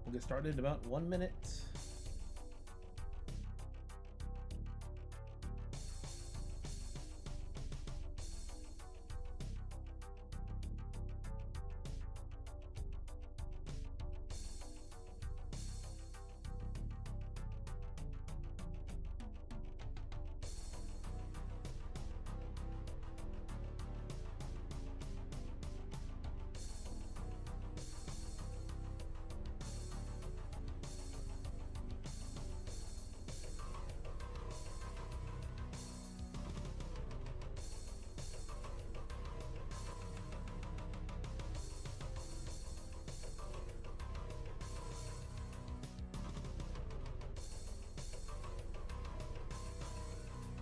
We'll get started in about 1 minute.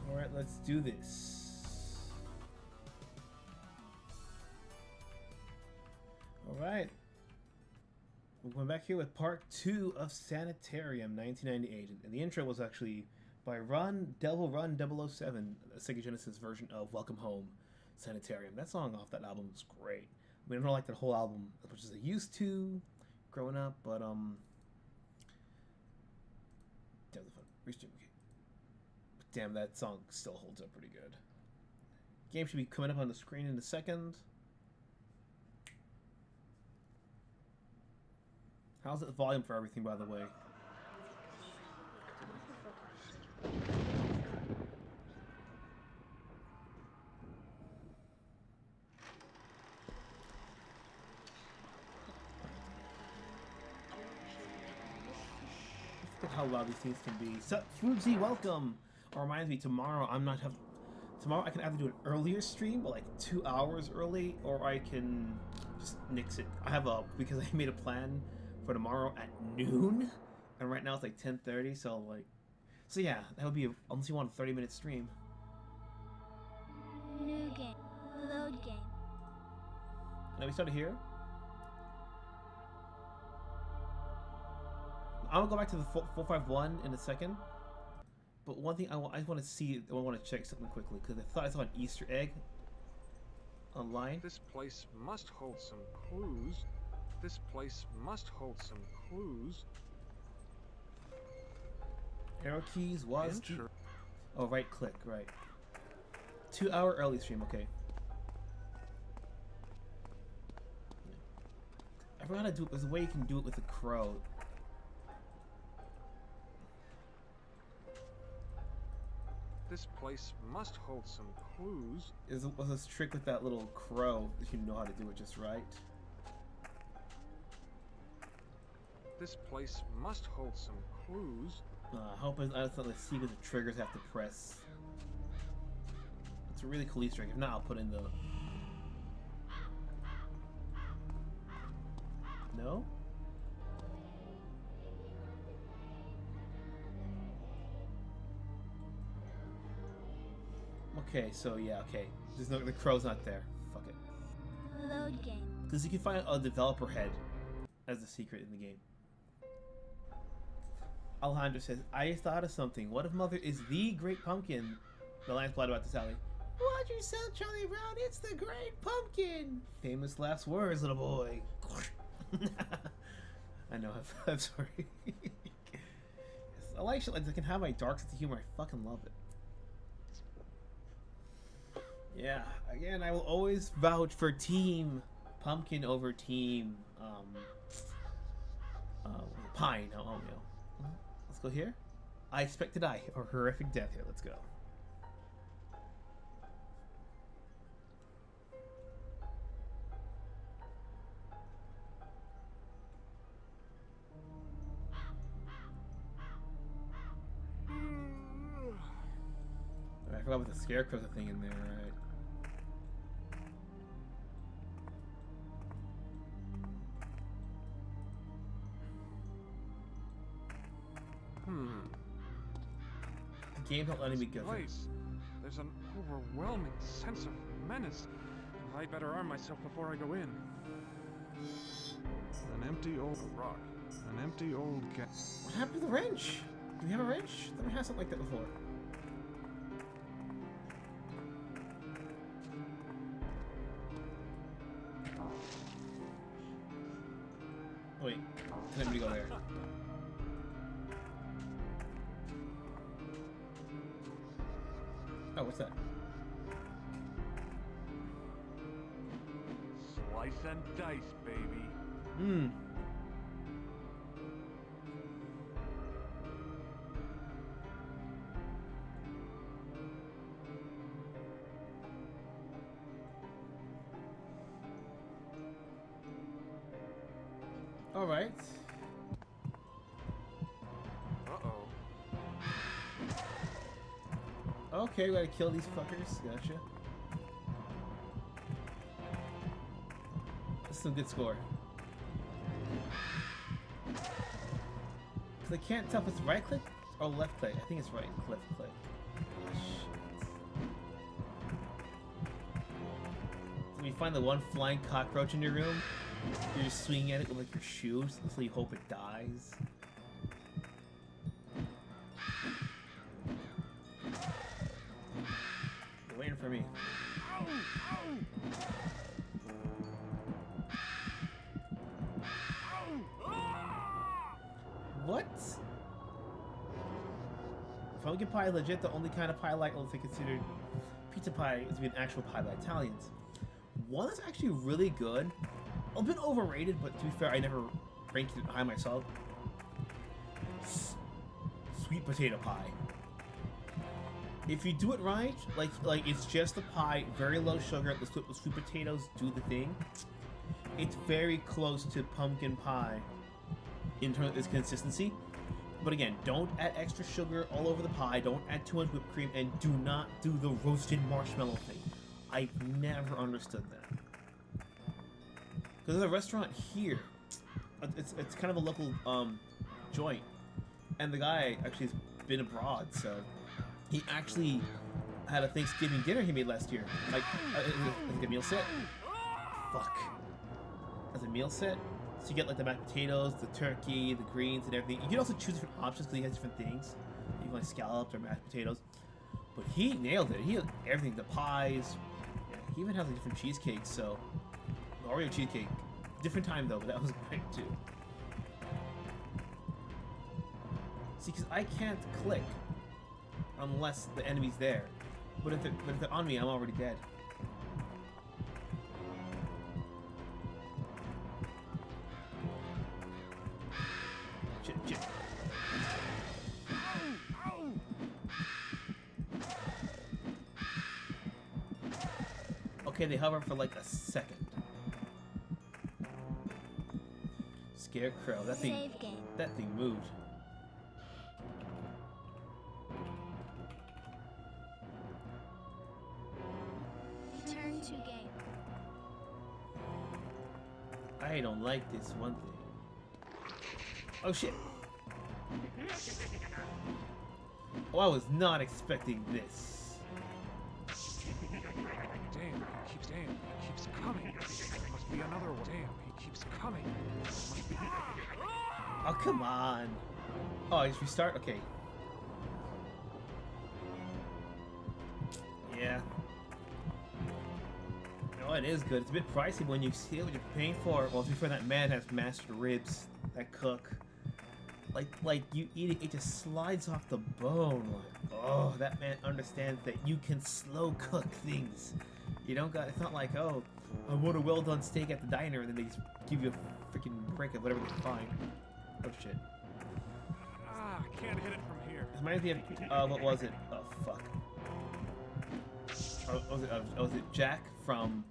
Alright, let's do this. Alright. We're going back here with part 2 of Sanitarium 1998. And the intro was actually by Devil Run 007, a Sega Genesis version of Welcome Home Sanitarium. That song off that album was great. I mean, I don't like that whole album as much as I used to growing up, but definitely fun. Restream, okay. Damn, that song still holds up pretty good. Game should be coming up on the screen in a second. How's the volume for everything, by the way? Look at how loud these things can be. Sup, Foobsy, welcome! Reminds me, tomorrow tomorrow I can either do an earlier stream, but like 2 hours early, or I can just nix it. Because I made a plan for tomorrow at noon, and right now it's like 10:30, so yeah, that would be unless you want a 30-minute stream. New game, load game. Now we started here. I'm gonna go back to the 451 in a second. But one thing I just want to see, I want to check something quickly, because I thought I saw an Easter egg online. This place must hold some clues. This place must hold some clues. Arrow keys was key. Oh, right click, right. 2 hour early stream, okay. I forgot how to do it. There's a way you can do it with the crow. This place must hold some clues. Was this trick with that little crow that you know how to do it just right? This place must hold some clues. I hope it's not the sequence of triggers I have to press. It's a really cool Easter egg. If not, I'll put in the... No? Okay, so yeah, okay. The crow's not there. Fuck it. Load game. Because you can find a developer head as the secret in the game. Alejandro says, I just thought of something. What if Mother is the Great Pumpkin? The line's plot about this alley. Watch yourself, Charlie Brown. It's the Great Pumpkin. Famous last words, little boy. I know. I'm sorry. I like shit like that. I can have my dark sense of humor. I fucking love it. Yeah, again, I will always vouch for Team Pumpkin over Team Pine. Oh, no. Let's go here. I expect to die, or horrific death here. Let's go. I forgot about the scarecrow's a thing in there, right? The game's not letting me go through. There's an overwhelming sense of menace. I'd better arm myself before I go in. An empty old rock. An empty old gas. What happened to the wrench? Do we have a wrench? I've never had something like that before. Wait. Let me go there. Oh, what's that? Slice and dice, baby. Hmm. All right. Uh-oh. Okay, we gotta kill these fuckers. Gotcha. That's some good score. Cause I can't tell if it's right click or left click. I think it's right left click. Oh, shit. So when you find the one flying cockroach in your room, you're just swinging at it with like your shoes until you hope it dies. You're waiting for me. What? Pumpkin pie is legit the only kind of pie like to consider pizza pie is to be an actual pie by Italians. One that's actually really good, a bit overrated, but to be fair, I never ranked it high myself. Sweet potato pie. If you do it right, like it's just a pie, very low sugar, the sweet potatoes do the thing. It's very close to pumpkin pie in terms of its consistency. But again, don't add extra sugar all over the pie, don't add too much whipped cream, and do not do the roasted marshmallow thing. I've never understood that. Because there's a restaurant here. It's kind of a local joint. And the guy actually has been abroad, so he actually had a Thanksgiving dinner he made last year. Like, as a meal set. Fuck. As a meal set. So you get like the mashed potatoes, the turkey, the greens, and everything. You can also choose different options because he has different things. You can like scallops or mashed potatoes. But he nailed it. He had everything. The pies. Yeah, he even has like different cheesecakes, so... Oreo cheesecake. Different time though, but that was great too. See, because I can't click unless the enemy's there. But if they're on me, I'm already dead. Shit. Okay, they hover for like a second. Scarecrow, that thing moved. Turn to game. I don't like this one thing. Oh shit. Oh, I was not expecting this. Damn, he keeps coming. There must be another one. Damn, he keeps coming. Must be... Oh, come on. Oh, I just restart? Okay. Yeah. No, it is good. It's a bit pricey when you see what you're paying for. Well, to be fair, that man has master ribs that cook. Like you eat it, it just slides off the bone. Like, oh, that man understands that you can slow cook things. You don't got. It's not like, oh, I want a well done steak at the diner, and then they just give you a freaking brick of whatever they find. Oh shit. Ah, I can't hit it from here. This reminds me of what was it? Oh fuck. Was it Jack from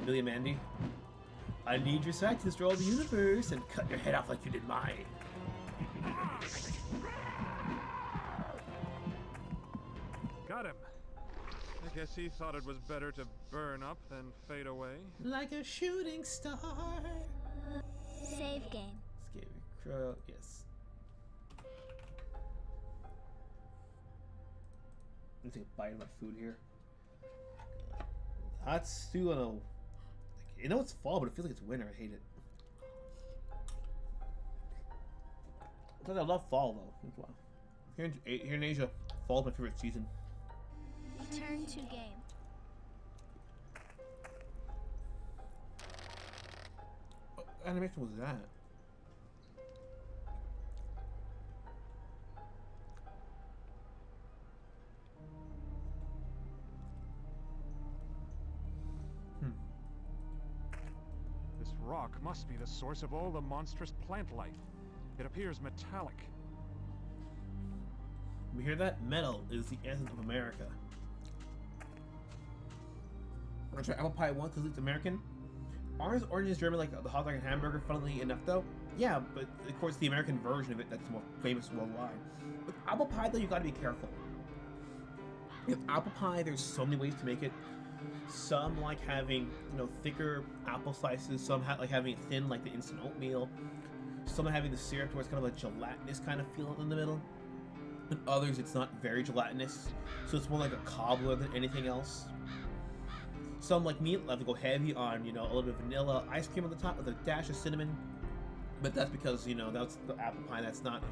Billy and Mandy? I need your sight to destroy the universe and cut your head off like you did mine. Got him. I guess he thought it was better to burn up than fade away. Like a shooting star. Save game. Scarecrow, yes. Let me take a bite of my food here. Hot stew on a... I know it's fall, but it feels like it's winter. I hate it. I love fall though. Wow. Here in Asia, fall is my favorite season. Turn to game. What animation was that? rock must be the source of all the monstrous plant life. It appears metallic. You hear that? Metal is the essence of America. Want to try apple pie once because it's American? Orange is German like the hot dog and hamburger, funnily enough though. Yeah, but of course the American version of it that's more famous worldwide. With apple pie though, you gotta be careful. With apple pie, there's so many ways to make it. Some like having, you know, thicker apple slices. Some like having it thin, like the instant oatmeal. Some having the syrup where it's kind of a gelatinous kind of feel in the middle. And others, it's not very gelatinous, so it's more like a cobbler than anything else. Some like me love to go heavy on, you know, a little bit of vanilla ice cream on the top with a dash of cinnamon. But that's because, you know, that's the apple pie that's not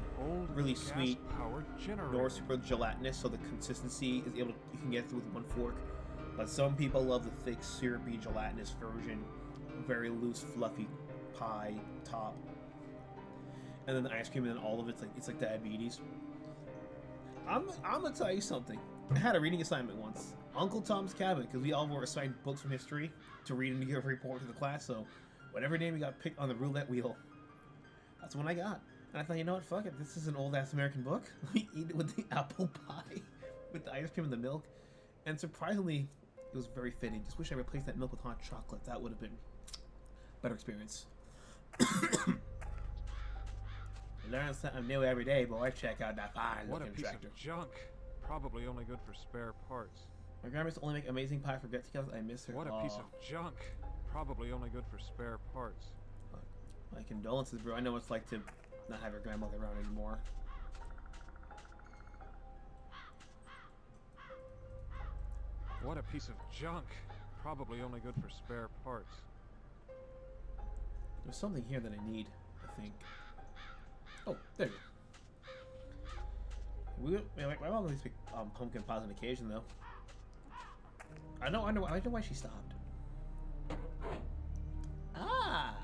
really sweet nor super gelatinous, so the consistency is able to, you can get through with one fork. But some people love the thick, syrupy, gelatinous version, very loose, fluffy pie top, and then the ice cream, and then all of it's like diabetes. I'm gonna tell you something. I had a reading assignment once, Uncle Tom's Cabin, because we all were assigned books from history to read and give a report to the class. So whatever name we got picked on the roulette wheel, that's what I got. And I thought, you know what, fuck it, this is an old ass American book. Let me eat it with the apple pie, with the ice cream and the milk. And surprisingly, it was very fitting. Just wish I replaced that milk with hot chocolate. That would have been a better experience. Learn something new every day, boy. Check out that fine What a looking piece tractor. of junk. Probably only good for spare parts. My grandma used to only make amazing pie for get-togethers. I miss her. What a piece of junk. Probably only good for spare parts. My condolences, bro. I know what it's like to not have your grandmother around anymore. What a piece of junk. Probably only good for spare parts. There's something here that I need, I think. Oh, there you go. My mom always pick pumpkin pies on occasion, though. I know why she stopped. Ah!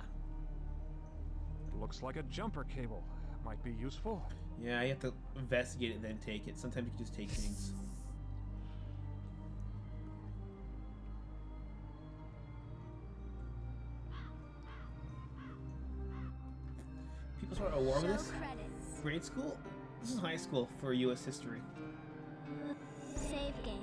Looks like a jumper cable. Might be useful. Yeah, you have to investigate it and then take it. Sometimes you can just take things. People start a war with this? Credits. Grade school? This is high school for U.S. history. Save game.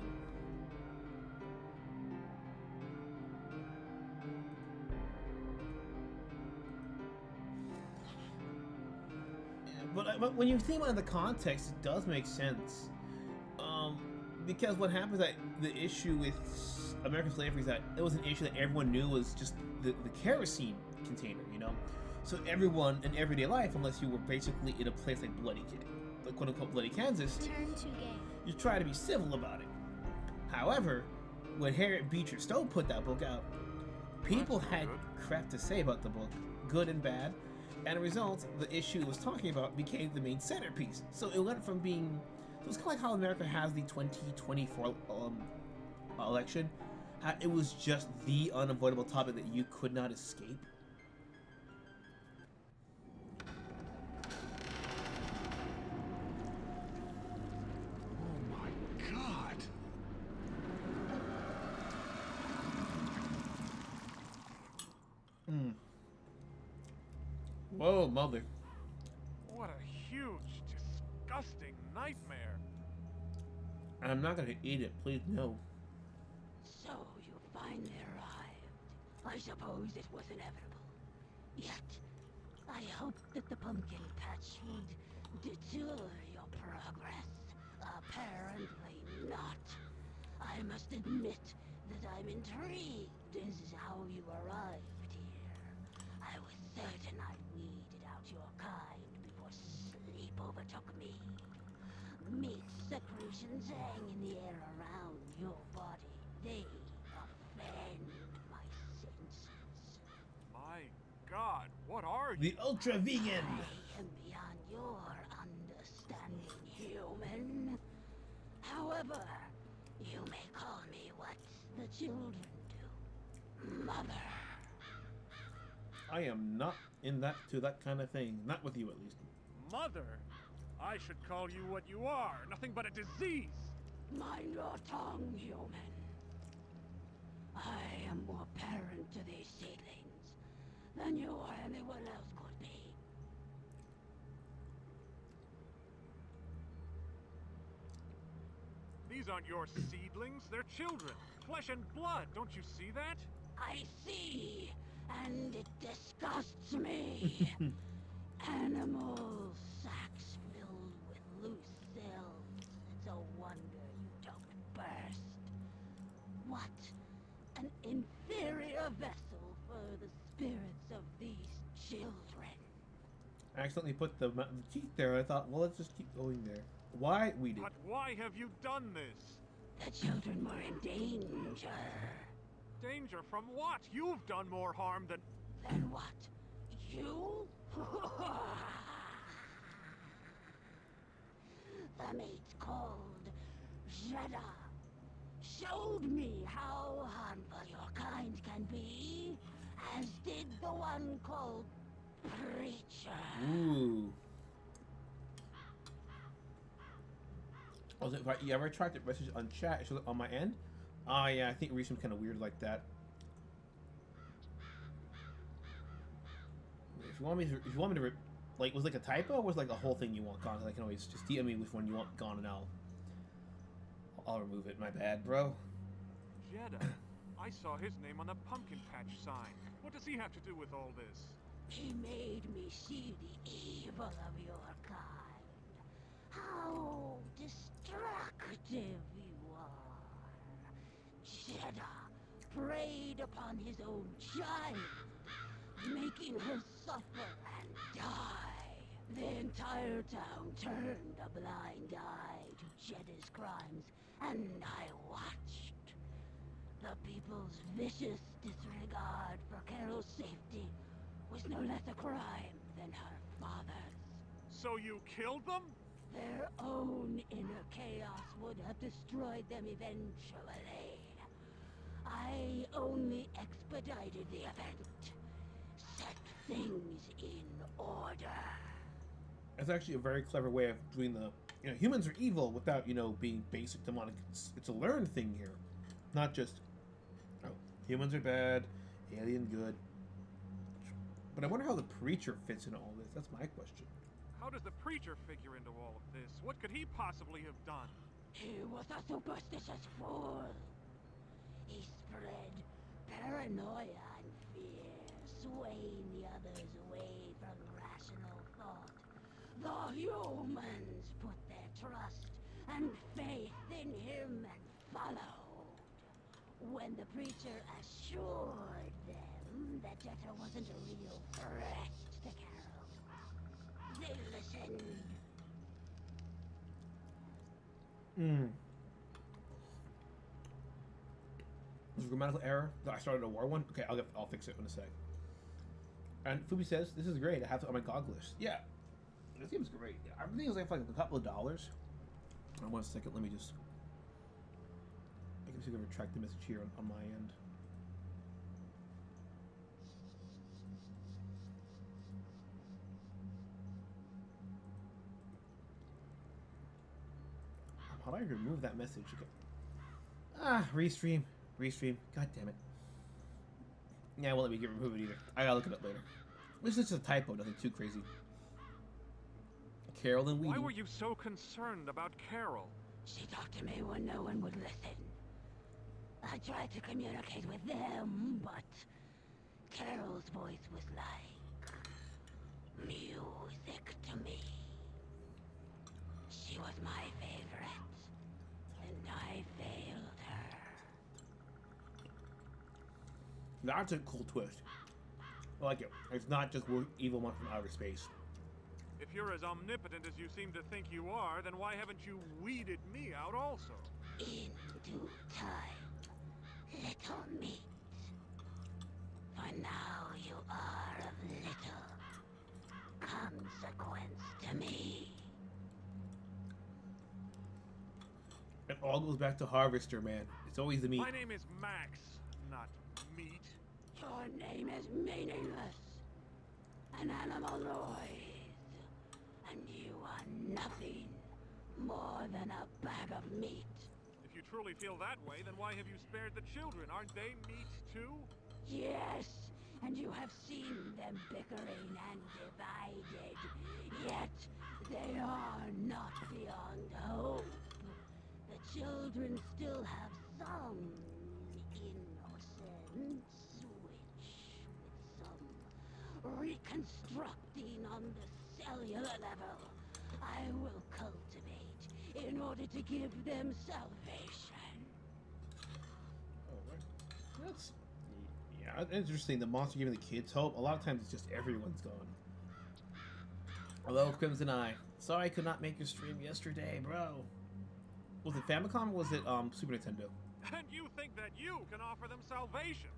But when you think about it in the context, it does make sense. Because what happens that the issue with American slavery is that it was an issue that everyone knew was just the kerosene container, you know? So everyone in everyday life, unless you were basically in a place like quote-unquote Bloody Kansas, Turn to game. you try to be civil about it. However, when Harriet Beecher Stowe put that book out, people had crap to say about the book, good and bad, and as a result, the issue it was talking about became the main centerpiece. So it went from being... So it's kind of like how America has the 2024 election. How it was just the unavoidable topic that you could not escape. Oh my god! Whoa, mother. What a huge, disgusting nightmare. I'm not gonna eat it, please, no. So you finally arrived. I suppose it was inevitable. Yet, I hoped that the pumpkin patch would deter your progress. Apparently not. I must admit that I'm intrigued as to how you arrived here. I was certain I weeded out your kind before sleep overtook me. Meat secretions hang in the air around your body. They offend my senses. My god, what are you? The ultra vegan. I am beyond your understanding, human. However, you may call me what the children do. Mother. I am not in that kind of thing. Not with you, at least. Mother? I should call you what you are, nothing but a disease. Mind your tongue, human. I am more parent to these seedlings than you or anyone else could be. These aren't your seedlings, they're children. Flesh and blood, don't you see that? I see, and it disgusts me. Animal sacks filled with loose cells. It's a wonder you don't burst. What an inferior vessel for the spirits of these children. I accidentally put the teeth there. I thought, well, let's just keep going there. Why we did? But why have you done this? The children were in danger. Danger from what? You've done more harm than... Then what? You? The mate called Jeddah showed me how harmful your kind can be, as did the one called Preacher. Ooh. Was it? You ever tried to message on chat? It shows up on my end. Oh yeah, I think Reese's kind of weird like that. If you want me to, like, was it like a typo or was it like a whole thing you want gone? I can always just DM me which one you want gone, and I'll remove it. My bad, bro. Jeddah. I saw his name on the pumpkin patch sign. What does he have to do with all this? He made me see the evil of your kind. How destructive you are. Jeddah preyed upon his own child, making her suffer and die. The entire town turned a blind eye to Jeddah's crimes, and I watched. The people's vicious disregard for Carol's safety was no less a crime than her father's. So you killed them? Their own inner chaos would have destroyed them eventually. I only expedited the event, set things in order. That's actually a very clever way of doing the, humans are evil without, being basic demonic. It's a learned thing here. Not just, humans are bad, alien good. But I wonder how the preacher fits into all this. That's my question. How does the preacher figure into all of this? What could he possibly have done? He was a superstitious fool. He spread paranoia and fear, swaying the others away from rational thought. The humans put their trust and faith in him and followed. When the preacher assured them that Jeddah wasn't a real threat to Carol, they listened. There's a grammatical error that I started a war one. Okay, I'll fix it in a sec. And Fubi says, this is great. I have it on my GOG list. Yeah, this game's great. Everything is like a couple of dollars. One second, let me just... I can see if I can retract the message here on my end. How do I remove that message? Okay. Restream. God damn it. Yeah, won't let me remove it either. I gotta look it up later. This is just a typo, nothing too crazy. Carol and Weedy. Why were you so concerned about Carol? She talked to me when no one would listen. I tried to communicate with them, but Carol's voice was like music to me. She was my favorite, and I failed her. That's a cool twist. I like it. It's not just evil one from outer space. If you're as omnipotent as you seem to think you are, then why haven't you weeded me out also? In due time, little meat. For now you are of little consequence to me. It all goes back to Harvester, man. It's always the meat. My name is Max, not Meat. Your name is meaningless. An animal noise. And you are nothing more than a bag of meat. If you truly feel that way, then why have you spared the children? Aren't they meat too? Yes, and you have seen them bickering and divided. Yet they are not beyond hope. The children still have some innocence, which, with some reconstructing on the cellular level, I will cultivate in order to give them salvation. That's interesting. The monster giving the kids hope. A lot of times it's just everyone's gone. Hello, Crimson Eye. Sorry I could not make your stream yesterday, bro. Was it Famicom or was it Super Nintendo? And you think that you can offer them salvation?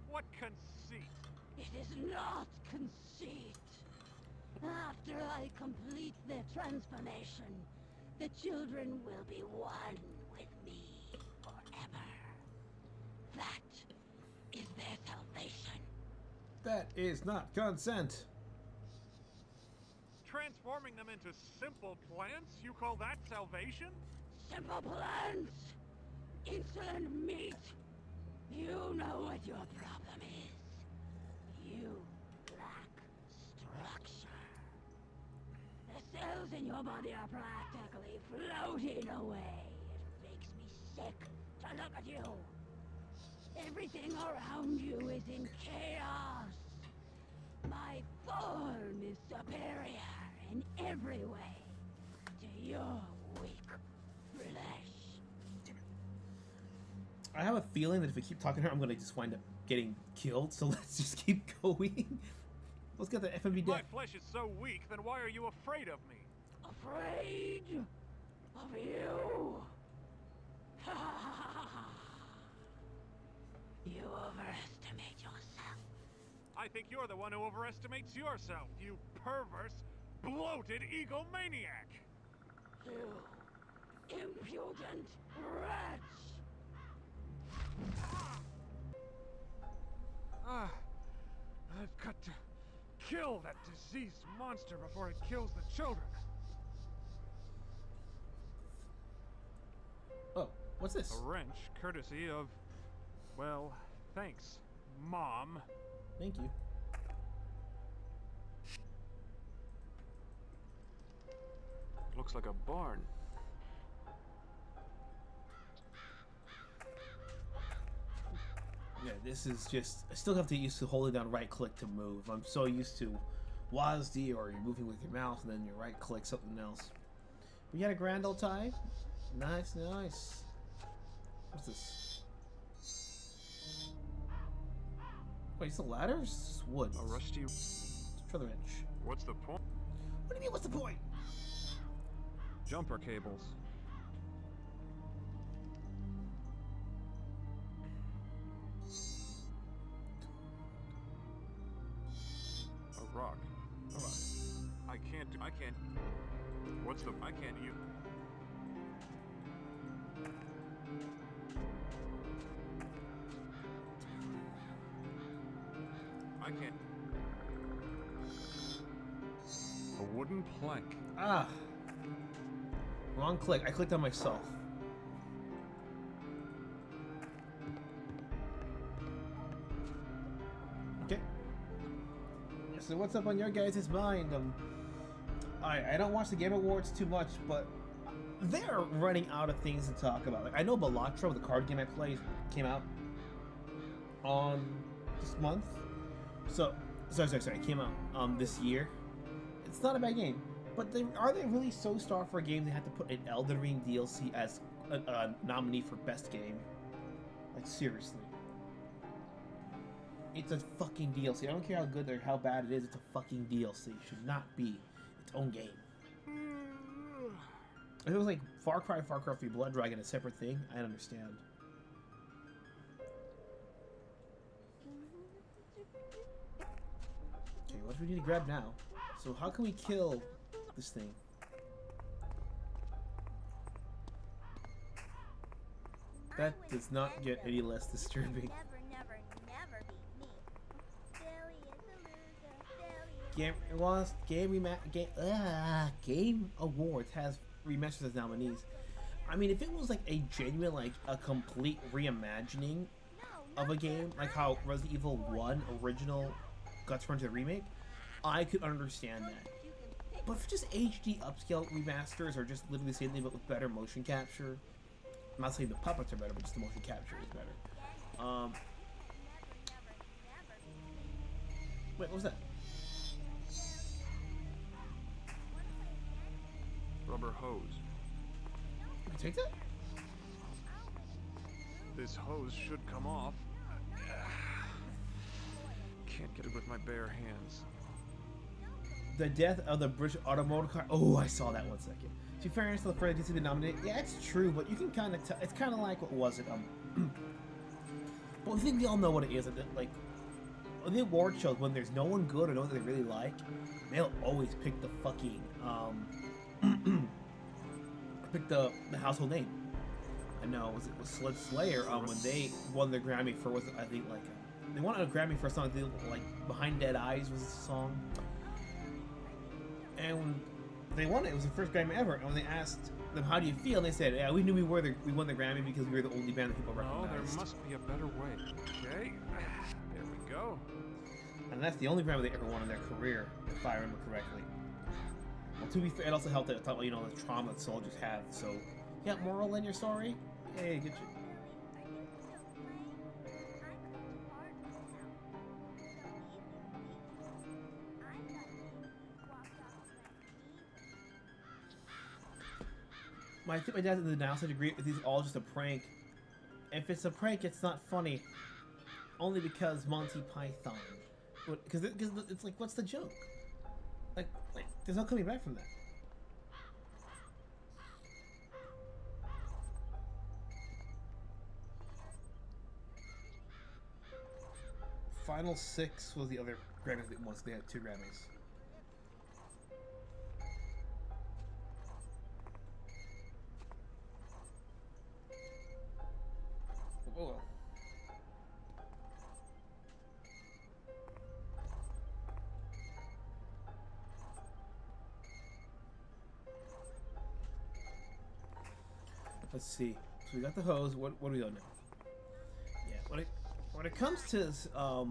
What conceit! It is not conceit. After I complete their transformation, the children will be one with me forever. That is their salvation. That is not consent. Transforming them into simple plants? You call that salvation? Simple plants! Insolent meat! You know what your problem is. You lack structure. The cells in your body are practically floating away. It makes me sick to look at you. Everything around you is in chaos. My form is superior in every way to your weak flesh. I have a feeling that if I keep talking to her, I'm gonna just wind up getting killed. So let's just keep going. Let's get the FMV My deck. flesh is so weak, then why are you afraid of me? Afraid of you? You overestimate yourself. I think you're the one who overestimates yourself, you perverse, bloated egomaniac! You impudent wretch! I've got to kill that diseased monster before it kills the children. Oh, what's this? A wrench, courtesy of, well, thanks, Mom. Thank you. Looks like a barn. Yeah, this is just... I still have to get used to holding down right click to move. I'm so used to WASD or you're moving with your mouse and then you right click something else. We got a grand old time. Nice, nice. What's this? Wait, it's the ladders? Wood. A rusty... Try the wrench. What's the point? What do you mean, what's the point? Jumper cables. A rock. A rock. I can't. What's the? I can't use. I can't. A wooden plank. Ah. Wrong click. I clicked on myself. Okay. So what's up on your guys' mind? I don't watch the Game Awards too much, but they're running out of things to talk about. Like I know Balatro, the card game I play, came out on this month. So sorry, it came out this year. It's not a bad game. But are they really so starved for a game they have to put an Elden Ring DLC as a nominee for best game? Like seriously. It's a fucking DLC. I don't care how good or how bad it is, it's a fucking DLC. It should not be its own game. If it was like Far Cry 3 Blood Dragon, a separate thing, I'd understand. Okay, what do we need to grab now? So how can we kill this thing? That does not get any less disturbing. Never beat me. Billy is a loser. Game Awards has remasters as nominees. I mean, if it was like a genuine, like a complete reimagining, of a game, like how Resident Evil 1 original got turned into a remake, I could understand that. But for just HD upscale remasters or just literally the same thing but with better motion capture, I'm not saying the puppets are better, but just the motion capture is better. Wait, what was that? Rubber hose. Can I take that? This hose should come off. Can't get it with my bare hands. The death of the British automotive car. Oh, I saw that 1 second. To be fair, still for to be nominated. Yeah, it's true, but you can kind of tell. It's kind of like what was it? But I think we all know what it is. Like on the award shows, when there's no one good or no one they really like, they'll always pick the fucking pick the household name. I know it was Sled Slayer when they won their Grammy for was it, I think like they won a Grammy for a song like Behind Dead Eyes was the song. And when they won it, it was the first Grammy ever. And when they asked them, "How do you feel?" And they said, "Yeah, we knew we won the Grammy because we were the only band that people recognized." Oh, there must be a better way. Okay, there we go. And that's the only Grammy they ever won in their career, if I remember correctly. Well, to be fair, it also helped that you know the trauma that soldiers have. So, you got moral in your story? Hey, get you. I think my dad did now such agree with these all just a prank. If it's a prank, it's not funny. Only because Monty Python. Because it's like, what's the joke? Like, there's no coming back from that. Final 6 was the other Grammys once they had 2 Grammys. Oh. Let's see. So we got the hose. What do we got now? Yeah. When it comes to I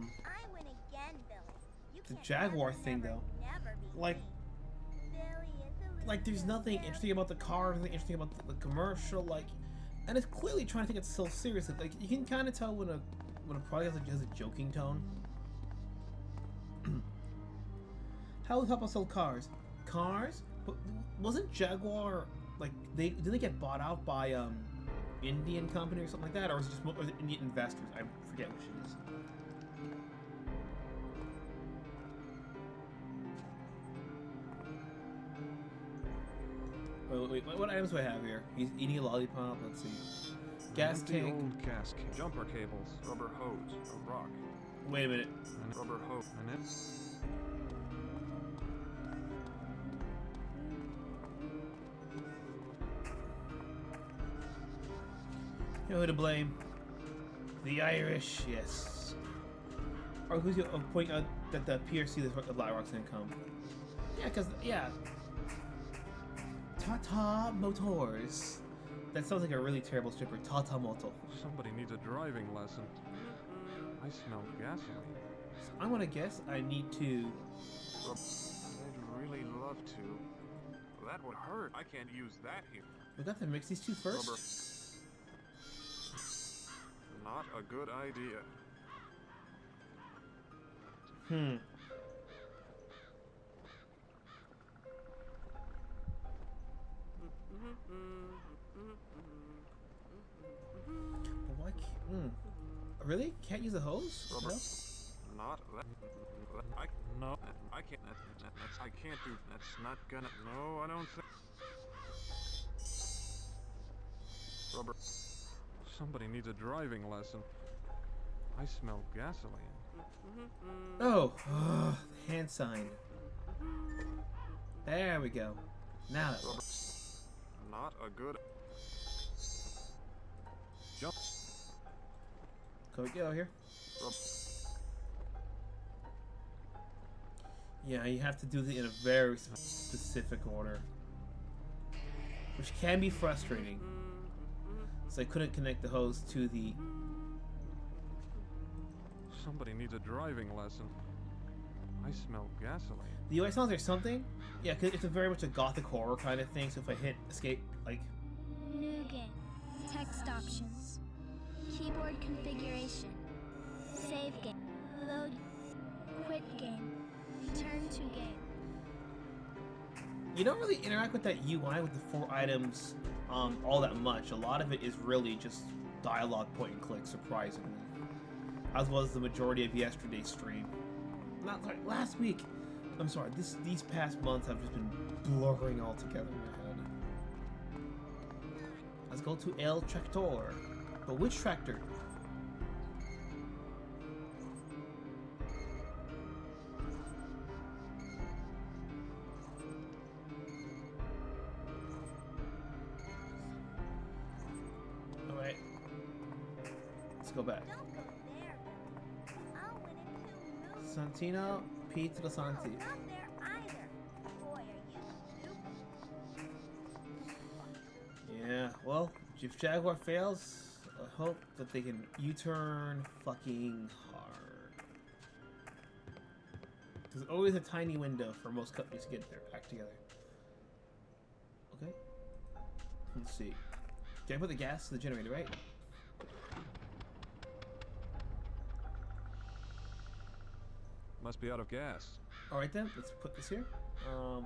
win again, Billy. You the can't Jaguar never, thing never, though, never beat like me. Billy is a like there's loser. nothing interesting about the car, nothing interesting about the commercial, like, and it's clearly trying to take itself seriously. Like you can kind of tell when a product has a joking tone. How would Papa sell cars? Cars? But wasn't Jaguar like did they get bought out by Indian company or something like that, or was it Indian investors? I forget which it is. Wait, what items do I have here? He's eating a lollipop. Let's see. Gas Empty tank. old gas can. Jumper cables. Rubber hose. A rock. Wait a minute. And rubber hose. And it. You know who to blame? The Irish, yes. Or who's going to point out that the PRC, the Black Rock's gonna come? Yeah, because, yeah. Tata Motors. That sounds like a really terrible stripper. Tata Moto. Somebody needs a driving lesson. I smell gasoline. So I'm gonna guess I need to. I'd really love to. That would hurt. I can't use that here. We got to mix these two first. Rubber. Not a good idea. Why can't, Really? Can't use a hose? Rubber. No? Not that. I can't. I can't do. That's not gonna. No, I don't think. Rubber. Somebody needs a driving lesson. I smell gasoline. Oh, the hand sign. There we go. Now that works. Not a good. Jump. Go we go here. Yeah, you have to do it in a very specific order, which can be frustrating. So I couldn't connect the hose to the Somebody needs a driving lesson. I smell gasoline. The UI sounds like something? Yeah, 'cause it's a very much a gothic horror kind of thing, so if I hit escape, like... New game. Text options. Keyboard configuration. Save game. Load. Quit game. Return to game. You don't really interact with that UI with the 4 items all that much. A lot of it is really just dialogue point and click, surprisingly. As was the majority of yesterday's stream. Not sorry, last week. I'm sorry, these past months have just been blurring all together in my head. Let's go to El Tractor. But which tractor? Alright. Let's go back. Don't go there. I'll win it too. Move. Santino, Pete to Santi. No, not there either. Boy, are you stupid. Yeah, well, if Jaguar fails, I hope that they can U-turn fucking hard. There's always a tiny window for most companies to get their act together. Okay. Let's see. Did I put the gas to the generator, right? Must be out of gas. Alright then, let's put this here. A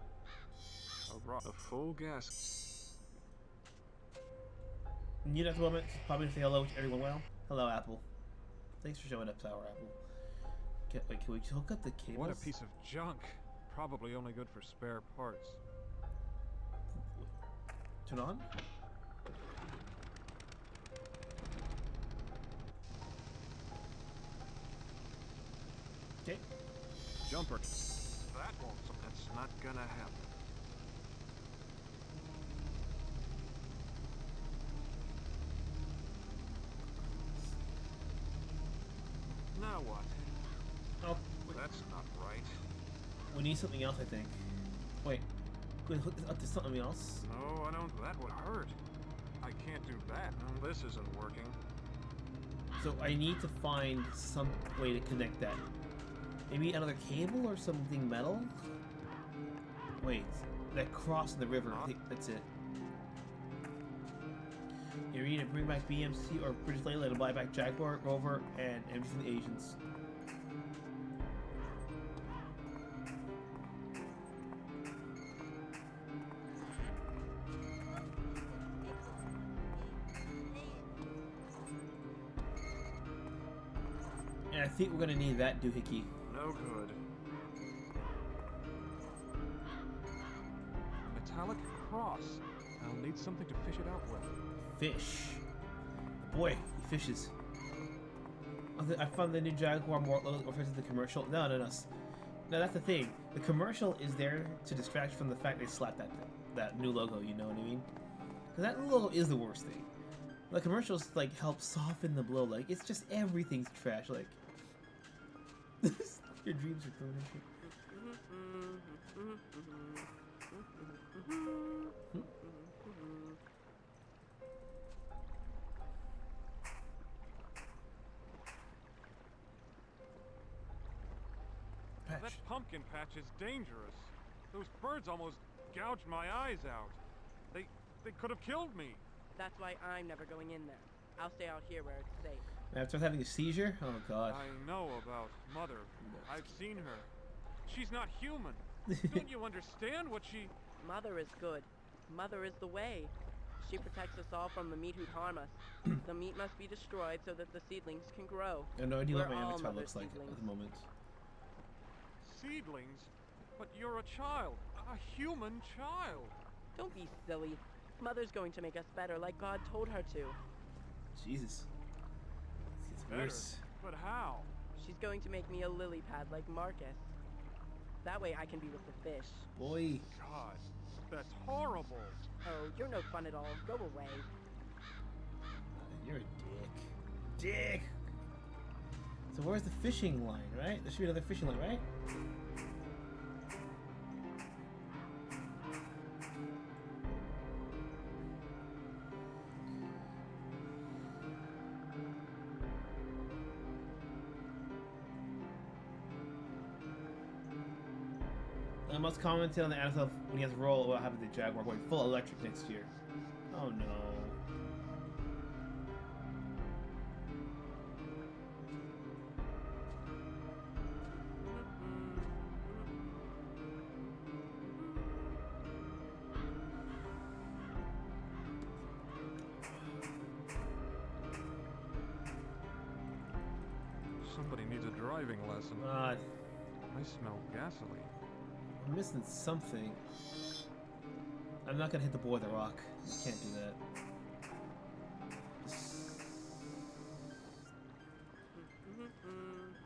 full gas. You at the moment, probably to say hello to everyone well. Hello, Apple. Thanks for showing up, Sour Apple. Wait, can we hook up the cables? What a piece of junk. Probably only good for spare parts. Turn on? Okay. Jumper. That won't. That's not gonna happen. Now what? Oh, wait. That's not right. We need something else, I think. Wait. Can we hook this up to something else? No, I don't. That would hurt. I can't do that. No, this isn't working. So I need to find some way to connect that. Maybe another cable or something metal? Wait, that cross in the river, I think that's it. You need to bring back BMC or British Layla to buy back Jaguar, Rover, and everything the Asians. And I think we're gonna need that doohickey. No good. A metallic cross. I'll need something to fish it out with. Fish. Boy, he fishes. I found the new Jaguar more offers to the commercial. No, that's the thing. The commercial is there to distract from the fact they slapped that new logo. You know what I mean? Because that new logo is the worst thing. The commercials like help soften the blow. Like it's just everything's trash. Like your dreams are going into. That pumpkin patch is dangerous. Those birds almost gouged my eyes out. They could have killed me. That's why I'm never going in there. I'll stay out here where it's safe. After having a seizure? Oh god. I know about Mother. I've seen her. She's not human. Don't you understand what she... Mother is good. Mother is the way. She protects us all from the meat who'd harm us. The meat must be destroyed so that the seedlings can grow. I have no idea what We're my all avatar Mother's looks like seedlings. at the moment. Seedlings? But you're a child. A human child. Don't be silly. Mother's going to make us better like God told her to. Jesus. It's Better. worse. But how? She's going to make me a lily pad like Marcus. That way I can be with the fish. Boy. God, that's horrible. Oh, you're no fun at all. Go away. You're a dick. Dick! So where's the fishing line, right? There should be another fishing line, right? I must comment on the answer when he has a role what happened to Jaguar going full electric next year. Oh no. Somebody needs a driving lesson. God, I smell gasoline. I'm missing something. I'm not gonna hit the boy with a rock. You can't do that.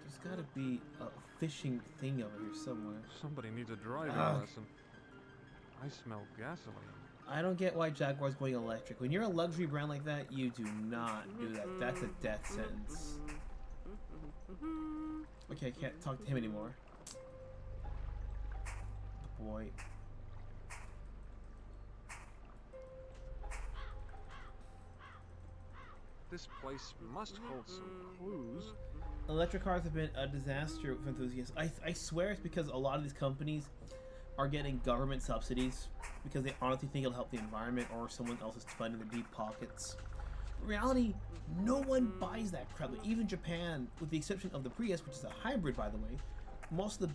There's gotta be a fishing thing over here somewhere. Somebody needs a driving lesson. I smell gasoline. I don't get why Jaguar's going electric. When you're a luxury brand like that, you do not do that. That's a death sentence. Okay, I can't talk to him anymore. The boy. This place must hold some clues. Electric cars have been a disaster for enthusiasts. I swear it's because a lot of these companies are getting government subsidies because they honestly think it'll help the environment, or someone else is funding their deep pockets. In reality, no one buys that crap. Even Japan, with the exception of the Prius, which is a hybrid, by the way, most of the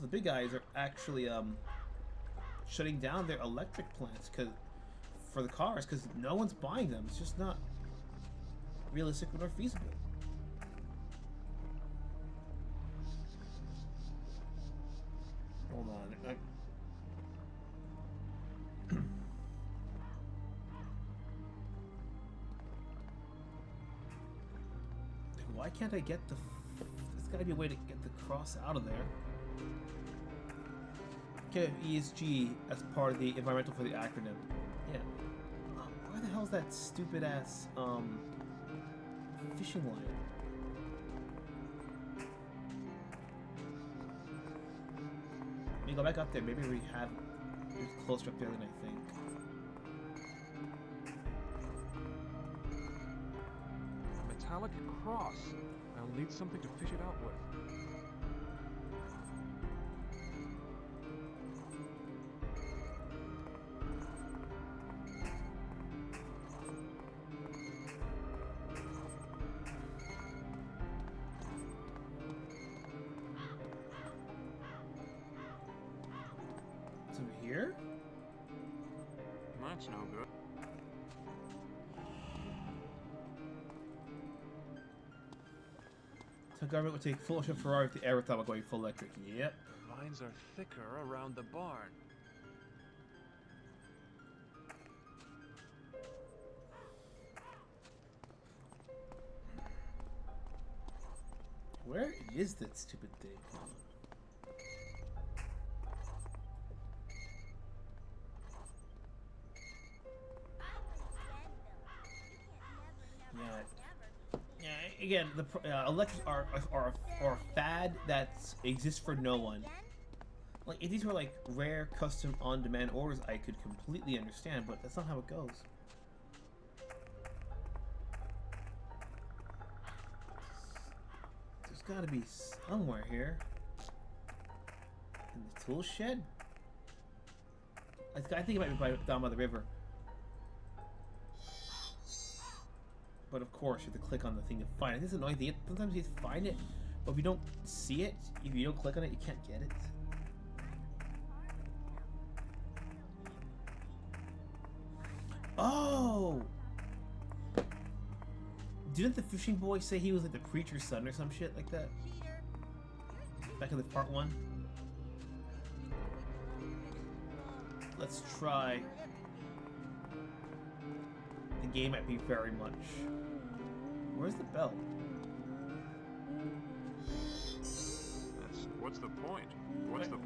big guys are actually shutting down their electric plants for the cars because no one's buying them. It's just not realistic or feasible. Hold on. Why can't I get the... There's gotta be a way to get the cross out of there. Okay, ESG as part of the environmental for the acronym. Yeah. Where the hell's that stupid ass fishing line? Let me go back up there. Maybe we have it's closer up there than I think. A metallic cross. I'll need something to fish it out with. It's over here? That's no good. So government would take full ownership of Ferrari if they ever thought about going full electric. Yep. Lines are thicker around the barn. Where is that stupid thing? Yeah, again, the electrics are a fad that exists for no one. Like, if these were like rare, custom, on-demand orders, I could completely understand, but that's not how it goes. There's gotta be somewhere here. In the tool shed? I think it might be down by the river. But of course, you have to click on the thing to find it. This is annoying thing. Sometimes you find it, but if you don't see it, if you don't click on it, you can't get it. Oh! Didn't the fishing boy say he was like the preacher's son or some shit like that? Back in the part 1? Let's try. The game might be very much. Where's the bell? What's the point? What's the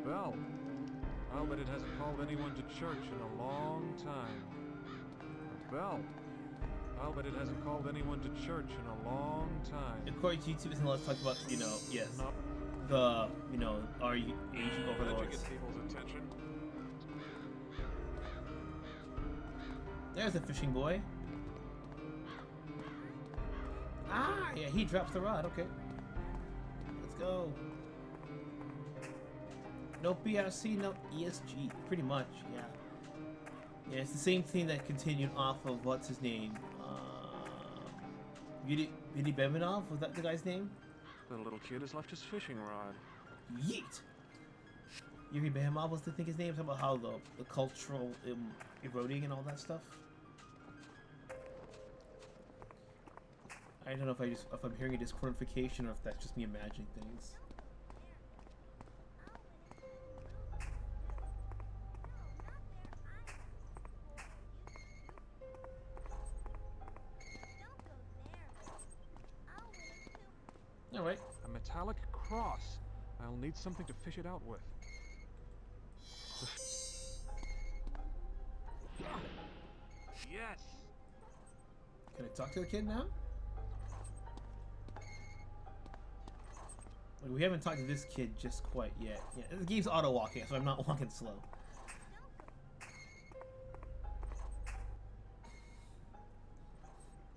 bell? I'll bet it hasn't called anyone to church in a long time. A bell. I'll bet it hasn't called anyone to church in a long time. According to YouTube, isn't let's talk about, yes, No. the, our Asian overlords. Get people's attention. There's the fishing boy. Ah, yeah, he drops the rod. Okay, let's go. No BRC, no ESG. Pretty much, yeah. Yeah, it's the same thing that continued off of what's his name? Vili Beminov? Was that the guy's name? The little kid has left his fishing rod. Yeet! Yuri Behemov was, I think, his name. Talking about how the cultural eroding and all that stuff. I don't know if I'm hearing a disqualification or if that's just me imagining things. All right. A metallic cross. I'll need something to fish it out with. Yes. Can I talk to the kid now? Like, we haven't talked to this kid just quite yet. Yeah, the game's auto walking, so I'm not walking slow.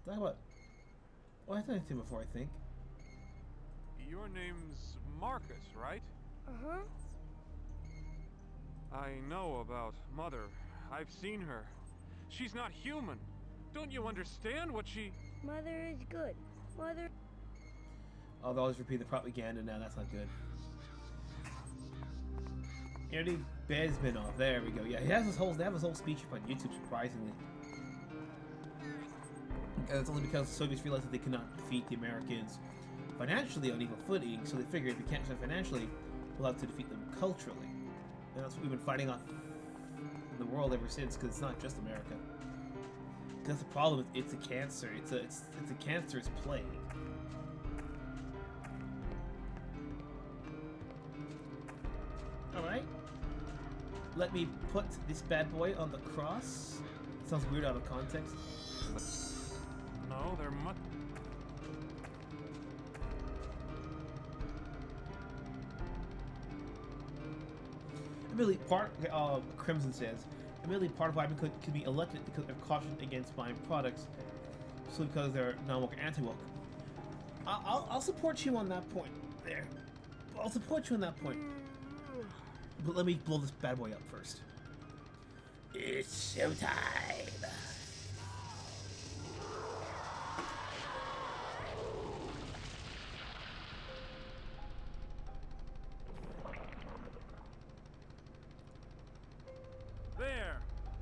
Talk about. Oh, I've done it before, I think. Your name's Marcus, right? Uh-huh. I know about Mother. I've seen her. She's not human. Don't you understand what she... Mother is good. Mother... Oh, they always repeat the propaganda now. That's not good. Andy Bezmenov. There we go. Yeah, they have his whole speech up on YouTube, surprisingly. And it's only because the Soviets realized that they could not defeat the Americans financially on equal footing, so they figured if we can't defeat financially, we'll have to defeat them culturally. And that's what we've been fighting on in the world ever since, because it's not just America. That's the problem. It's a cancer. It's a cancerous plague. All right. Let me put this bad boy on the cross. Sounds weird out of context. No, there must... Immediately, Crimson says, immediately part of why I could be elected because of caution against buying products, so because they're non-woke or anti-woke. I'll support you on that point. There, I'll support you on that point. But let me blow this bad boy up first. It's showtime. There!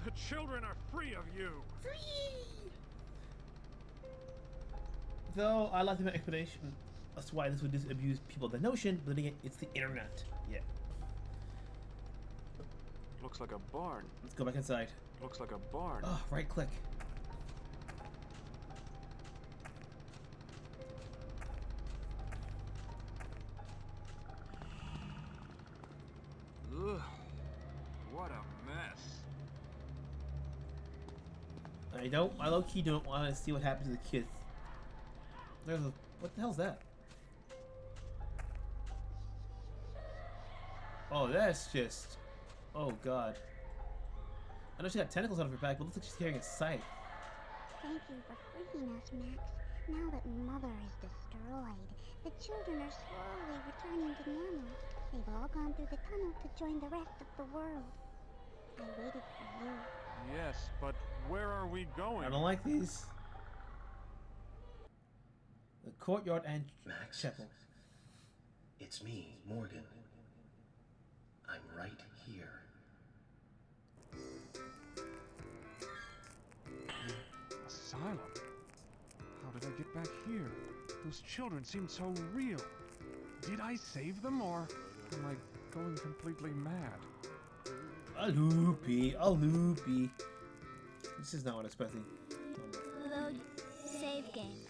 The children are free of you! Though I like the explanation. That's why this would disabuse people of the notion, but again, it's the internet. Yeah. Looks like a barn. Let's go back inside. Looks like a barn. Oh, right click. Ugh. What a mess. I low-key don't want to see what happens to the kids. There's a, what the hell's that? Oh, that's just, oh god. I know she got tentacles out of her back, but it looks like she's carrying a scythe. Thank you for freeing us, Max. Now that Mother is destroyed, the children are slowly returning to normal. They've all gone through the tunnel to join the rest of the world. I waited for you. Yes, but where are we going? I don't like these. The courtyard and Max? chapel. It's me, Morgan. I'm right here. Asylum? How did I get back here? Those children seemed so real. Did I save them, or am I going completely mad? A loopy, a loopy. This is not what I was expecting. Load save game.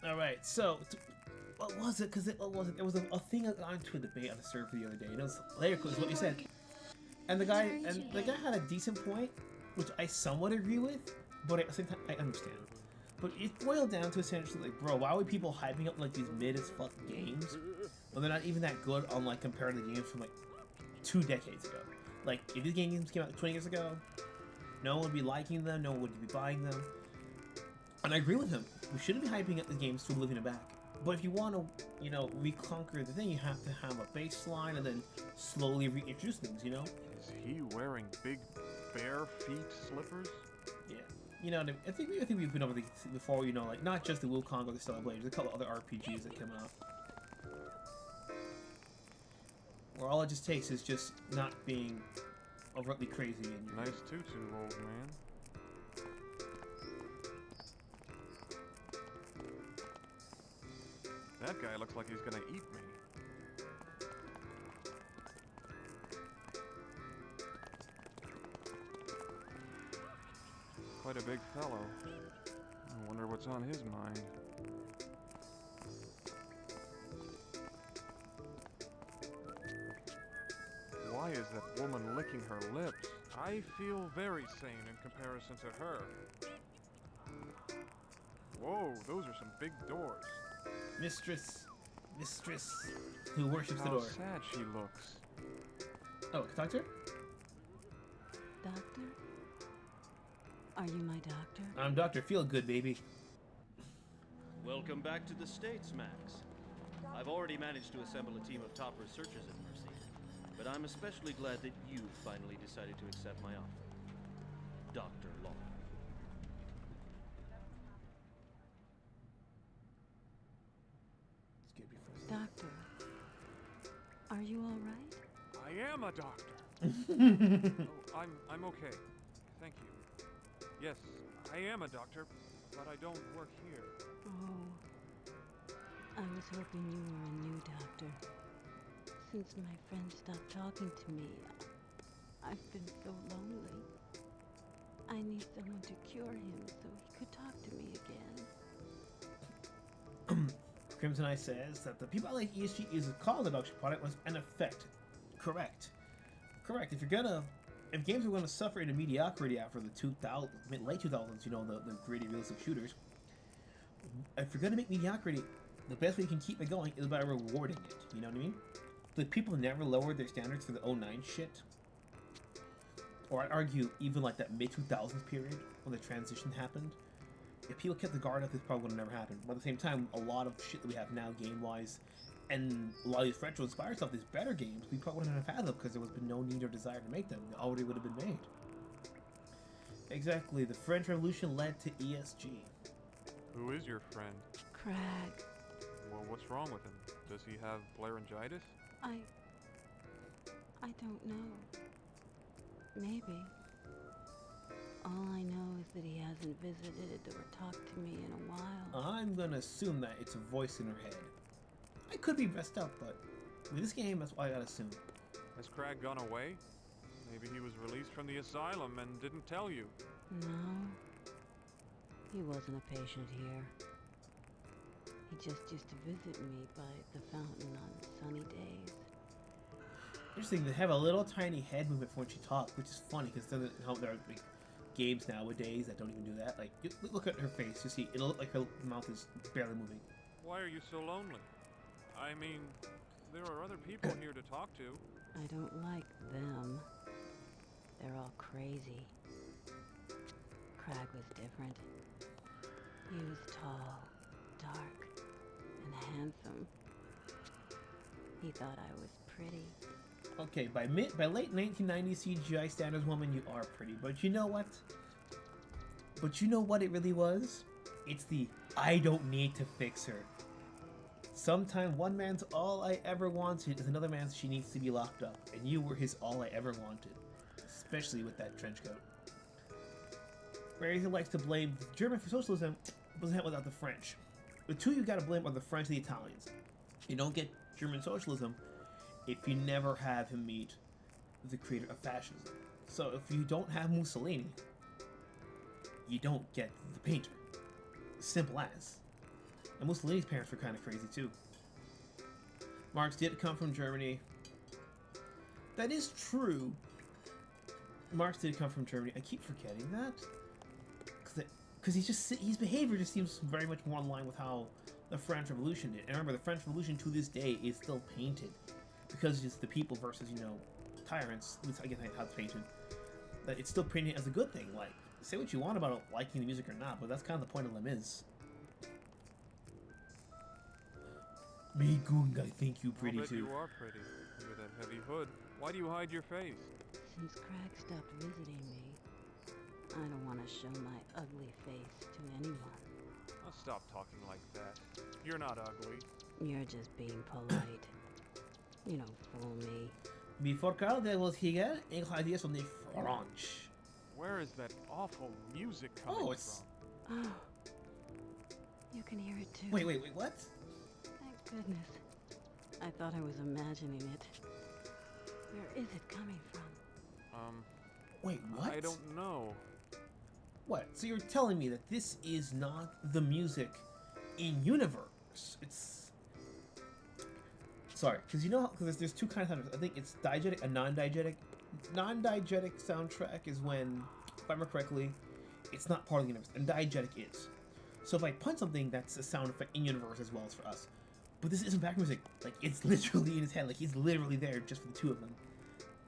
All right, so what was it? Because what was it? There was a thing I got into a debate on the server the other day. And it was hilarious, is what you said. And the guy had a decent point, which I somewhat agree with, but at the same time I understand. But it boiled down to essentially like, bro, why would people hyping up like these mid as fuck games Well, they're not even that good on like compared to the games from like 2 decades ago. Like if these games came out like 20 years ago, no one would be liking them, no one would be buying them. And I agree with him. We shouldn't be hyping up the games to oblivion back. But if you want to, you know, reconquer the thing, you have to have a baseline and then slowly reintroduce things, you know? Is he wearing big bare feet slippers? Yeah. You know, I think we've been over these before, you know, like not just the Wukong or the Stellar Blade, there's a couple other RPGs that come out. Where all it just takes is just not being overtly crazy. And Nice tutu, old man. That guy looks like he's gonna eat me. Quite a big fellow. I wonder what's on his mind. Why is that woman licking her lips? I feel very sane in comparison to her. Whoa, those are some big doors. Mistress, who worships the How door. sad she looks. Oh, can I talk to her? Doctor? Are you my doctor? I'm Dr. Feelgood, baby. Welcome back to the States, Max. I've already managed to assemble a team of top researchers at Mercy, but I'm especially glad that you finally decided to accept my offer. Dr. Law. Doctor, are you all right? I am a doctor. Oh, I'm okay. Thank you. Yes, I am a doctor, but I don't work here. Oh, I was hoping you were a new doctor. Since my friend stopped talking to me, I've been so lonely. I need someone to cure him so he could talk to me again. Crimson Eye says that the people like ESG is called the adoption product was an effect. Correct. If games are gonna suffer into mediocrity after the late 2000s, you know, the gritty realistic shooters, if you're gonna make mediocrity, the best way you can keep it going is by rewarding it. You know what I mean? The people never lowered their standards for the 09 shit. Or I'd argue even like that mid 2000s period when the transition happened. If people kept the guard up, this probably would have never happened. But at the same time, a lot of shit that we have now game-wise, and a lot of these retro-inspired stuff, these better games, we probably wouldn't have had them because there would have been no need or desire to make them. They already would have been made. Exactly. The French Revolution led to ESG. Who is your friend? Crag, Well, what's wrong with him? Does he have laryngitis? I don't know. Maybe. All I know is that he hasn't visited or talked to me in a while. I'm gonna assume that it's a voice in her head. I could be messed up, but with this game, that's what I gotta assume. Has Crag gone away? Maybe he was released from the asylum and didn't tell you. No. He wasn't a patient here. He just used to visit me by the fountain on sunny days. Interesting, they have a little tiny head movement for when she talks, which is funny because there are like, games nowadays that don't even do that. Like, look at her face. You see, it'll look like her mouth is barely moving. Why are you so lonely? I mean, there are other people here to talk to. I don't like them. They're all crazy. Crag was different. He was tall, dark, and handsome. He thought I was pretty. Okay, by late 1990s CGI standards, woman, you are pretty. But you know what? But you know what it really was? It's the I don't need to fix her. Sometime one man's all I ever wanted is another man's she needs to be locked up. And you were his all I ever wanted. Especially with that trench coat. Whereas he likes to blame the German for socialism, doesn't help without the French. The two you gotta blame are the French and the Italians. You don't get German socialism if you never have him meet the creator of fascism. So if you don't have Mussolini, you don't get the painter. Simple as. And Mussolini's parents were kind of crazy too. Marx did come from Germany. That is true. Marx did come from Germany. I keep forgetting that. Because his behavior just seems very much more in line with how the French Revolution did. And remember, the French Revolution to this day is still painted because it's the people versus, you know, tyrants. At least I guess how it's painted. That it's still painted as a good thing. Like, say what you want about liking the music or not, but that's kind of the point of Les Mis. Me Gung, I think you pretty I'll bet too. you are pretty. With that heavy hood. Why do you hide your face? Since Craig stopped visiting me, I don't want to show my ugly face to anyone. Oh, stop talking like that. You're not ugly. You're just being polite. You don't fool me. Before Carl de was here, ik had hier de French. Where is that awful music coming Oh, it's... Oh. You can hear it too. Wait, what? Thank goodness. I thought I was imagining it. Where is it coming from? Wait, what? I don't know. What? So you're telling me that this is not the music in universe? It's... Sorry, because you know, because there's two kinds of soundtracks. I think it's diegetic and non-diegetic. Non-diegetic soundtrack is when, if I remember correctly, it's not part of the universe, and diegetic is. So if I punch something, that's a sound effect in universe as well as for us. But this isn't background music. Like, it's literally in his head. Like, he's literally there just for the two of them.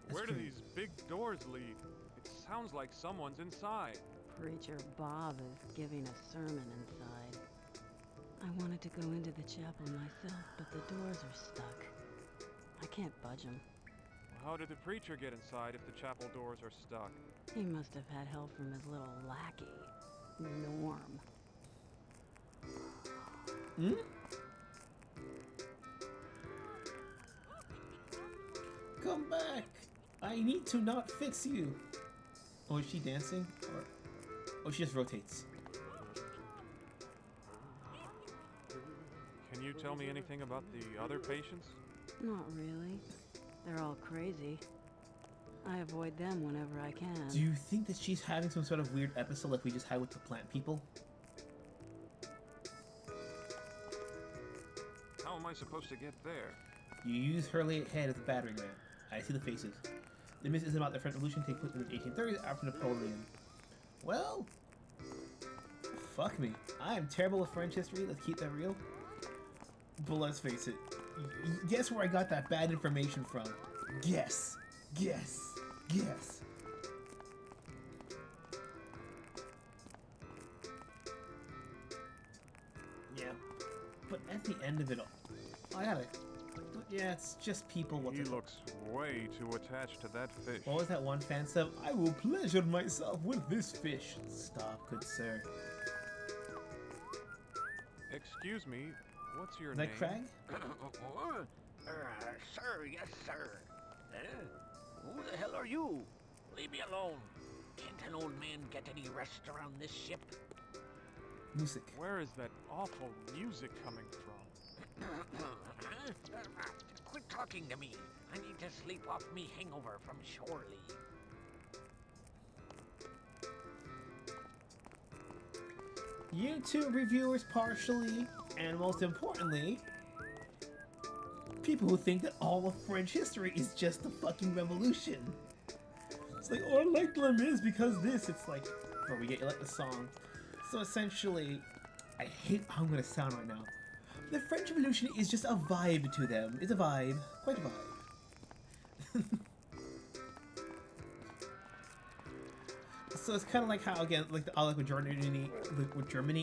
That's Where do crazy. these big doors lead? It sounds like someone's inside. Preacher Bob is giving a sermon inside. I wanted to go into the chapel myself, but the doors are stuck. I can't budge them. How did the preacher get inside if the chapel doors are stuck? He must have had help from his little lackey, Norm. Hmm? Come back! I need to not fix you! Oh, is she dancing? Or... Oh, she just rotates. Can you tell me anything about the other patients? Not really. They're all crazy. I avoid them whenever I can. Do you think that she's having some sort of weird episode like we just had with the plant people? How am I supposed to get there? You use her late head as a battering ram. I see the faces. The myth is about the French Revolution taking place in the 1830s after Napoleon. Well, fuck me. I am terrible with French history, let's keep that real. But let's face it, guess where I got that bad information from? Guess. Yeah. But at the end of it all, I gotta... Yeah, it's just people. He looks way too attached to that fish. What was that one fan said? I will pleasure myself with this fish. Stop, good sir. Excuse me, what's your Is name? that Craig? Sir, yes, sir. Who the hell are you? Leave me alone. Can't an old man get any rest around this ship? Music. Where is that awful music coming from? Quit talking to me. I need to sleep off me hangover from shore leave. YouTube reviewers partially, and most importantly, people who think that all of French history is just the fucking revolution. It's like, oh, I like Les Mis because this. It's like, bro, we get you like the song. So essentially, I hate how I'm gonna sound right now. The French Revolution is just a vibe to them. It's a vibe, quite a vibe. So it's kind of like how, again, like with Germany,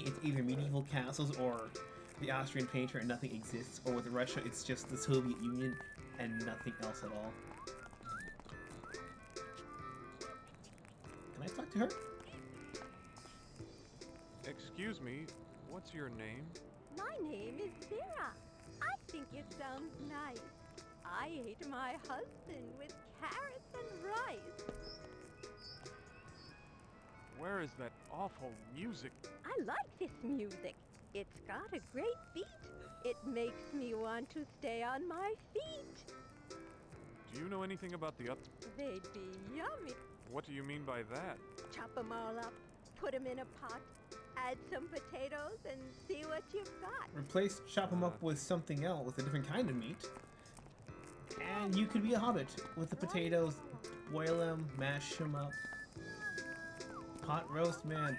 it's either medieval castles or the Austrian painter and nothing exists, or with Russia, it's just the Soviet Union and nothing else at all. Can I talk to her? Excuse me, what's your name? My name is Vera. I think it sounds nice. I ate my husband with carrots and rice. Where is that awful music? I like this music. It's got a great beat. It makes me want to stay on my feet. Do you know anything about the They'd be yummy. What do you mean by that? Chop them all up, put them in a pot, add some potatoes, and see what you've got. Replace, chop them up with something else, with a different kind of meat. And you could be a hobbit with the potatoes, boil them, mash them up. Pot roast, man.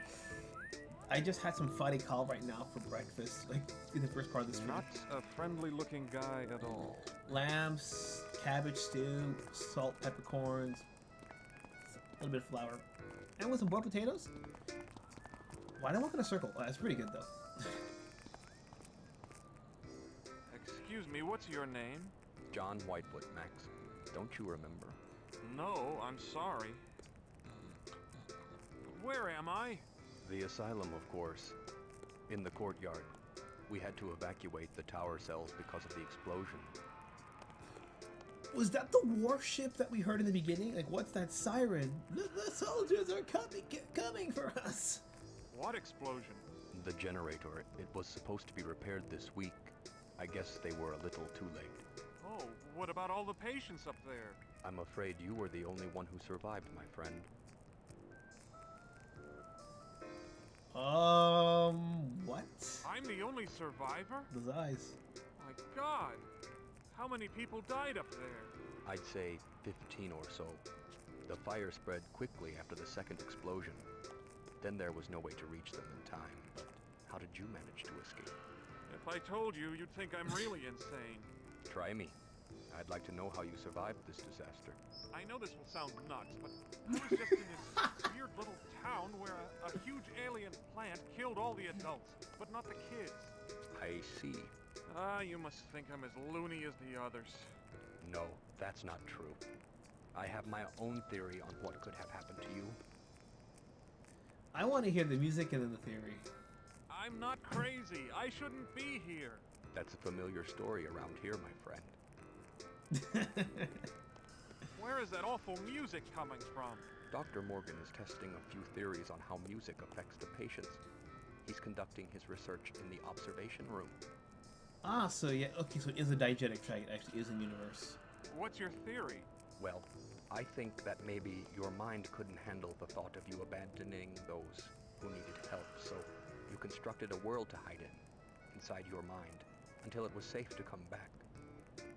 I just had some fatty cow right now for breakfast, like in the first part of the stream. Not a friendly-looking guy at all. Lambs, cabbage stew, salt, peppercorns, a little bit of flour, and with some boiled potatoes. Why do I walk in a circle? Oh, that's pretty good though. Excuse me, what's your name? John Whitefoot, Max. Don't you remember? No, I'm sorry. Where am I? The asylum, of course. In the courtyard. We had to evacuate the tower cells because of the explosion. Was that the warship that we heard in the beginning? Like, what's that siren? The soldiers are coming for us. What explosion? The generator. It was supposed to be repaired this week. I guess they were a little too late. Oh, what about all the patients up there? I'm afraid you were the only one who survived, my friend. What? I'm the only survivor? Those eyes. My God! How many people died up there? I'd say 15 or so. The fire spread quickly after the second explosion. Then there was no way to reach them in time, but how did you manage to escape? If I told you, you'd think I'm really insane. Try me. I'd like to know how you survived this disaster. I know this will sound nuts, but I was just in this weird little town where a huge alien plant killed all the adults, but not the kids. I see. Ah, you must think I'm as loony as the others. No, that's not true. I have my own theory on what could have happened to you. I want to hear the music and then the theory. I'm not crazy. I shouldn't be here. That's a familiar story around here, my friend. Where is that awful music coming from? Dr. Morgan is testing a few theories on how music affects the patients. He's conducting his research in the observation room. Ah, so yeah, okay, so it is a diegetic trait, actually is in universe. What's your theory? Well, I think that maybe your mind couldn't handle the thought of you abandoning those who needed help, so you constructed a world to hide in, inside your mind, until it was safe to come back.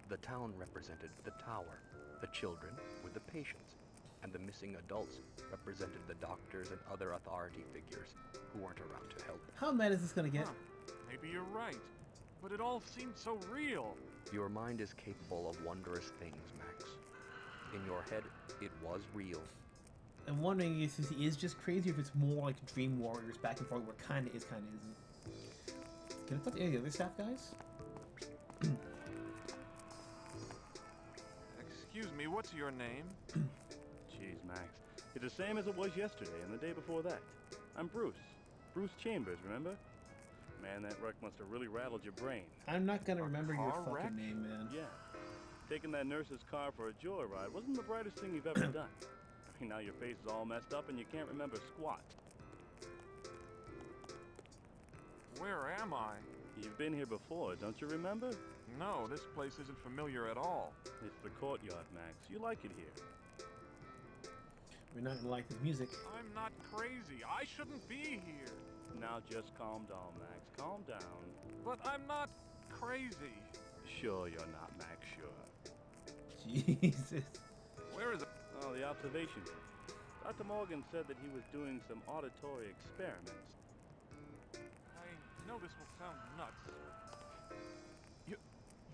The town represented the tower, the children were the patients, and the missing adults represented the doctors and other authority figures who weren't around to help. How mad is this gonna get? Huh, maybe you're right, but it all seemed so real. Your mind is capable of wondrous things, Max. In your head, it was real. I'm wondering if he is just crazy or if it's more like Dream Warriors back and forth where kinda is, kinda isn't. Can I talk to any of the other staff guys? Excuse me, what's your name? Jeez, Max. It's the same as it was yesterday and the day before that. I'm Bruce. Bruce Chambers, remember? Man, that wreck must have really rattled your brain. I'm not gonna remember your car fucking wreck? name, man. Yeah. Taking that nurse's car for a joyride wasn't the brightest thing you've ever done. I mean, now your face is all messed up and you can't remember squat. Where am I? You've been here before, don't you remember? No, this place isn't familiar at all. It's the courtyard, Max. You like it here. We're not gonna like this music. I'm not crazy. I shouldn't be here. Now just calm down, Max. Calm down. But I'm not crazy. Sure you're not, Max, sure. Jesus. Where is it? Oh, the observation room. Dr. Morgan said that he was doing some auditory experiments. I know this will sound nuts.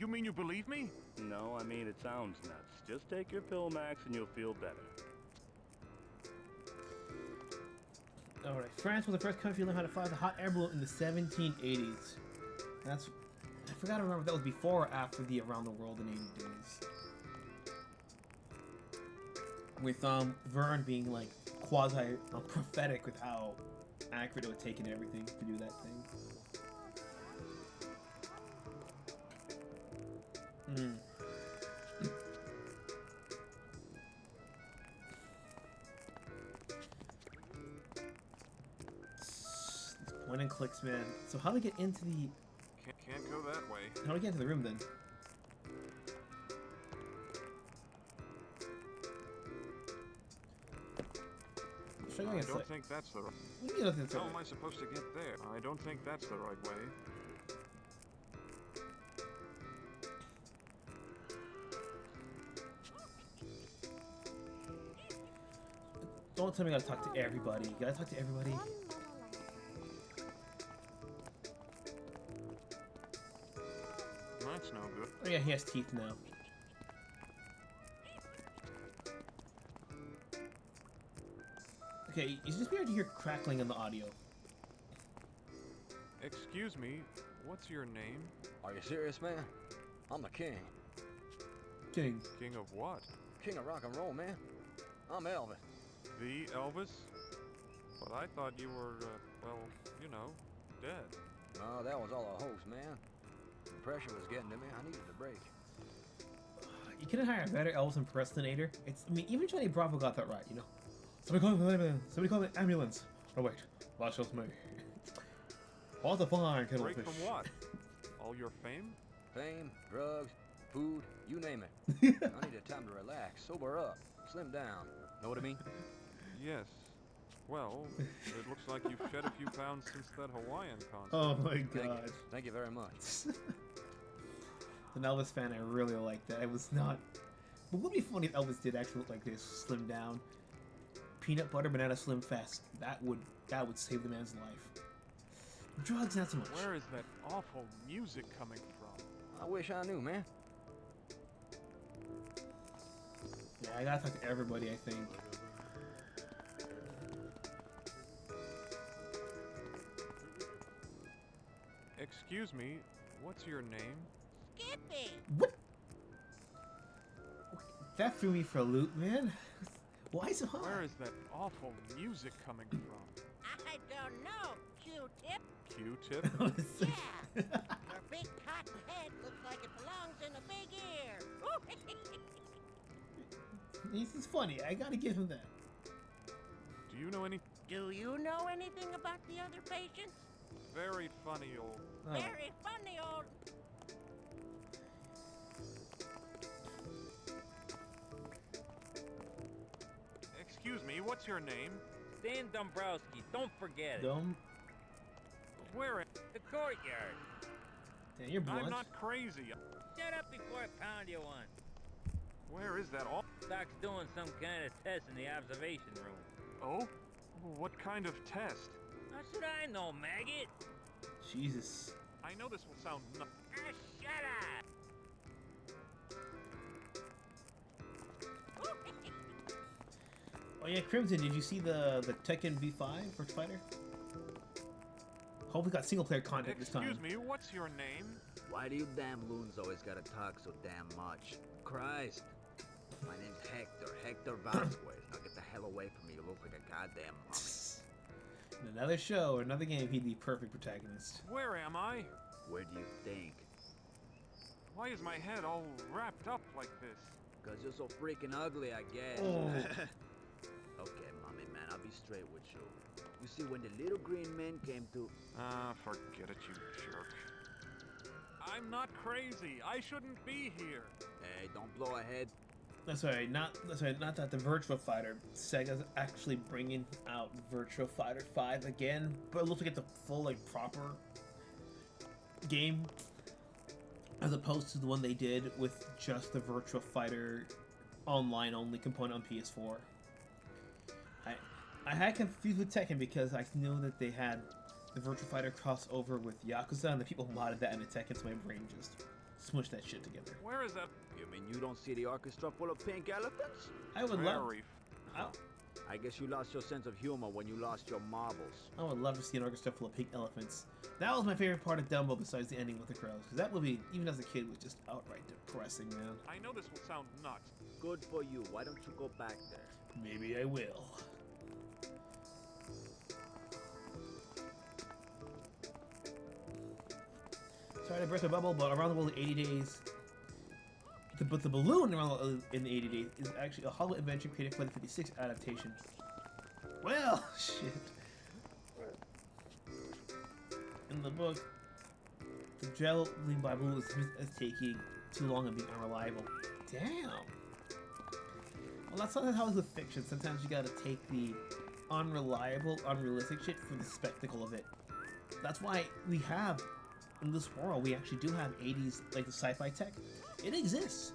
You mean you believe me? No, I mean it sounds nuts. Just take your pill, Max, and you'll feel better. Alright, France was the first country to learn how to fly the hot air balloon in the 1780s. That's... I forgot to remember if that was before or after the Around the World in 80 Days. With Vern being like quasi-prophetic with how accurate it would take and everything to do that thing. Point and clicks, man. So how do we get into the... Can't go that way. How do we get into the room then? I don't think that's the right... How am I supposed to get there? I don't think that's the right way. Don't tell me I gotta talk to everybody. You gotta talk to everybody. Oh yeah, he has teeth now. Okay, you just be able to hear crackling in the audio. Excuse me, what's your name? Are you serious, man? I'm the king. King. King of what? King of rock and roll, man. I'm Elvis. The Elvis? But I thought you were, well, you know, dead. No, that was all a hoax, man. The pressure was getting to me. I needed a break. You couldn't hire a better Elvis impersonator. I mean, even Johnny Bravo got that right, you know. Somebody call the ambulance. Oh wait, watch us me. What the fine kettle Break fish. from what? All your fame? Fame, drugs, food, you name it. I needed time to relax, sober up, slim down. Know what I mean? Yes. Well, it looks like you've shed a few pounds since that Hawaiian concert. Oh my Thank you. god. Thank you very much. An Elvis fan, I really like that. It was not. But would be funny if Elvis did actually look like this, slim down. Peanut butter banana slim fest. That would save the man's life. Drugs, not so much. Where is that awful music coming from? I wish I knew, man. Yeah, I gotta talk to everybody, I think. Excuse me, what's your name? Skippy! What? That threw me for a loop, man. Why so hard? Where is that awful music coming from? I don't know, Q-tip. Q-tip? Yeah. Your big cotton head looks like it belongs in a big ear. This is funny. I gotta give him that. Do you know any Do you know anything about the other patients? very funny old... Oh. Very funny old... Excuse me, what's your name? Dan Dombrowski, don't forget it. Dumb. Where in... The courtyard. Damn, you're blunt. I'm not crazy. Shut up before I pound you one. Where is that all... Doc's doing some kind of test in the observation room. Oh? What kind of test? How should I know, maggot? Jesus. I know this will sound nu- Ah, shut up! Oh yeah, Crimson, did you see the Tekken V5 Virtua Fighter? Hope we got single player content this time. Excuse me, what's your name? Why do you damn loons always gotta talk so damn much? Christ. My name's Hector Vasquez. Now get the hell away from me, you look like a goddamn mummy. In another show or another game, he'd be perfect protagonist. Where am I? Where do you think? Why is my head all wrapped up like this? Cause you're so freaking ugly, I guess. Oh. Okay, mommy man, I'll be straight with you. You see, when the little green men came to... Forget it, you jerk. I'm not crazy. I shouldn't be here. Hey, don't blow ahead. That's right. Not that the Virtua Fighter. Sega's actually bringing out Virtua Fighter 5 again, but it looks like it's a full, like, proper game, as opposed to the one they did with just the Virtua Fighter online only component on PS4. I had confused with Tekken because I knew that they had the Virtua Fighter crossover with Yakuza, and the people modded that into Tekken, so my brain just smushed that shit together. Where is that? You mean you don't see the orchestra full of pink elephants? I would love. I guess you lost your sense of humor when you lost your marbles. I would love to see an orchestra full of pink elephants. That was my favorite part of Dumbo, besides the ending with the crows. Because that movie, even as a kid, was just outright depressing, man. I know this will sound nuts. Good for you. Why don't you go back there? Maybe I will. Sorry to burst my bubble, but around the world in 80 days. But the balloon around in the 80 days is actually a Hollywood invention created for the 56 adaptation. Well, shit. In the book, the traveling Bible is taking too long and being unreliable. Damn. Well, that's not how it is with fiction. Sometimes you gotta take the unreliable, unrealistic shit for the spectacle of it. That's why we have, in this world, we actually do have 80s, like the sci-fi tech. It exists.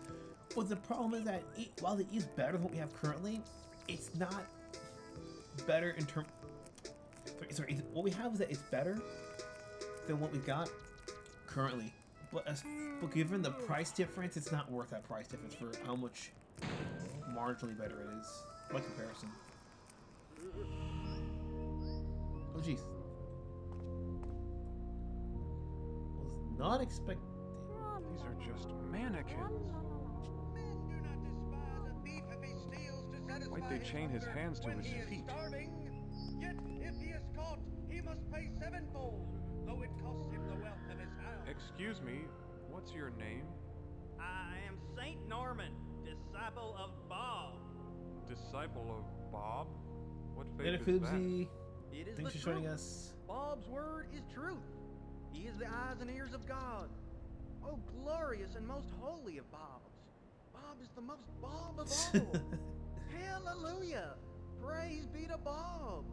But the problem is that while it is better than what we have currently, it's not better in terms... Sorry, what we have is that it's better than what we've got currently. but given the price difference, it's not worth that price difference for how much marginally better it is by comparison. Oh jeez. Was not expecting. These are just mannequins. Why'd they chain his hands to his feet? Yet if he is caught, he must pay sevenfold, though it costs him the wealth of his house. Excuse me, what's your name? I am Saint Norman, disciple of Bob. Disciple of Bob? What faith Later, is that? Foobsy. It is Thanks the for joining truth. us. Bob's word is truth. He is the eyes and ears of God. Oh, glorious and most holy of Bobs. Bob is the most Bob of all. Hallelujah! Praise be to Bob.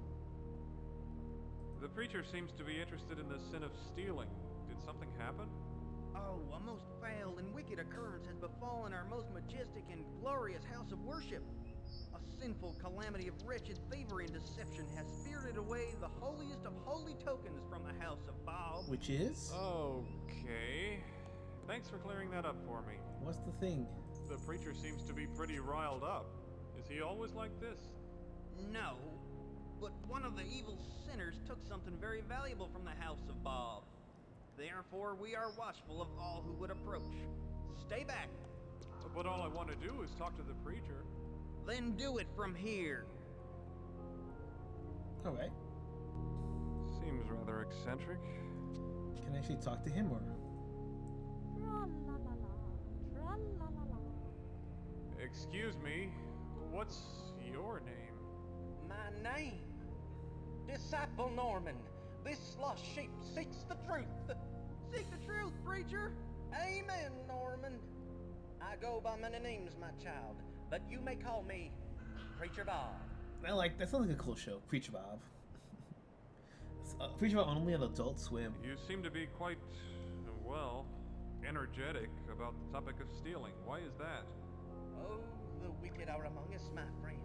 The preacher seems to be interested in the sin of stealing. Did something happen? Oh, a most foul and wicked occurrence has befallen our most majestic and glorious house of worship. A sinful calamity of wretched thievery and deception has spirited away the holiest of holy tokens from the house of Bob. Which is? Okay. Thanks for clearing that up for me. What's the thing? The preacher seems to be pretty riled up. Is he always like this? No, but one of the evil sinners took something very valuable from the house of Bob. Therefore, we are watchful of all who would approach. Stay back. But all I want to do is talk to the preacher. Then do it from here. Alright. Seems rather eccentric. Can I actually talk to him or? Excuse me, what's your name? My name? Disciple Norman. This lost sheep seeks the truth. Seek the truth, preacher. Amen, Norman. I go by many names, my child, but you may call me Preacher Bob. That sounds like a cool show, Preacher Bob. Preacher Bob only on Adult Swim. You seem to be quite, well, energetic about the topic of stealing. Why is that? Oh, the wicked are among us, my friend.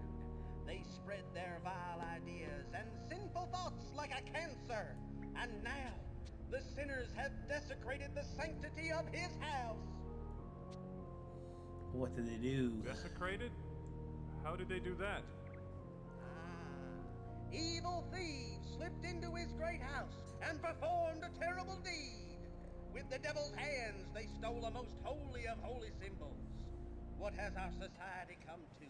They spread their vile ideas and sinful thoughts like a cancer. And now, the sinners have desecrated the sanctity of his house. What did they do? Desecrated? How did they do that? Evil thieves slipped into his great house and performed a terrible deed. With the devil's hands, they stole a most holy of holy symbols. What has our society come to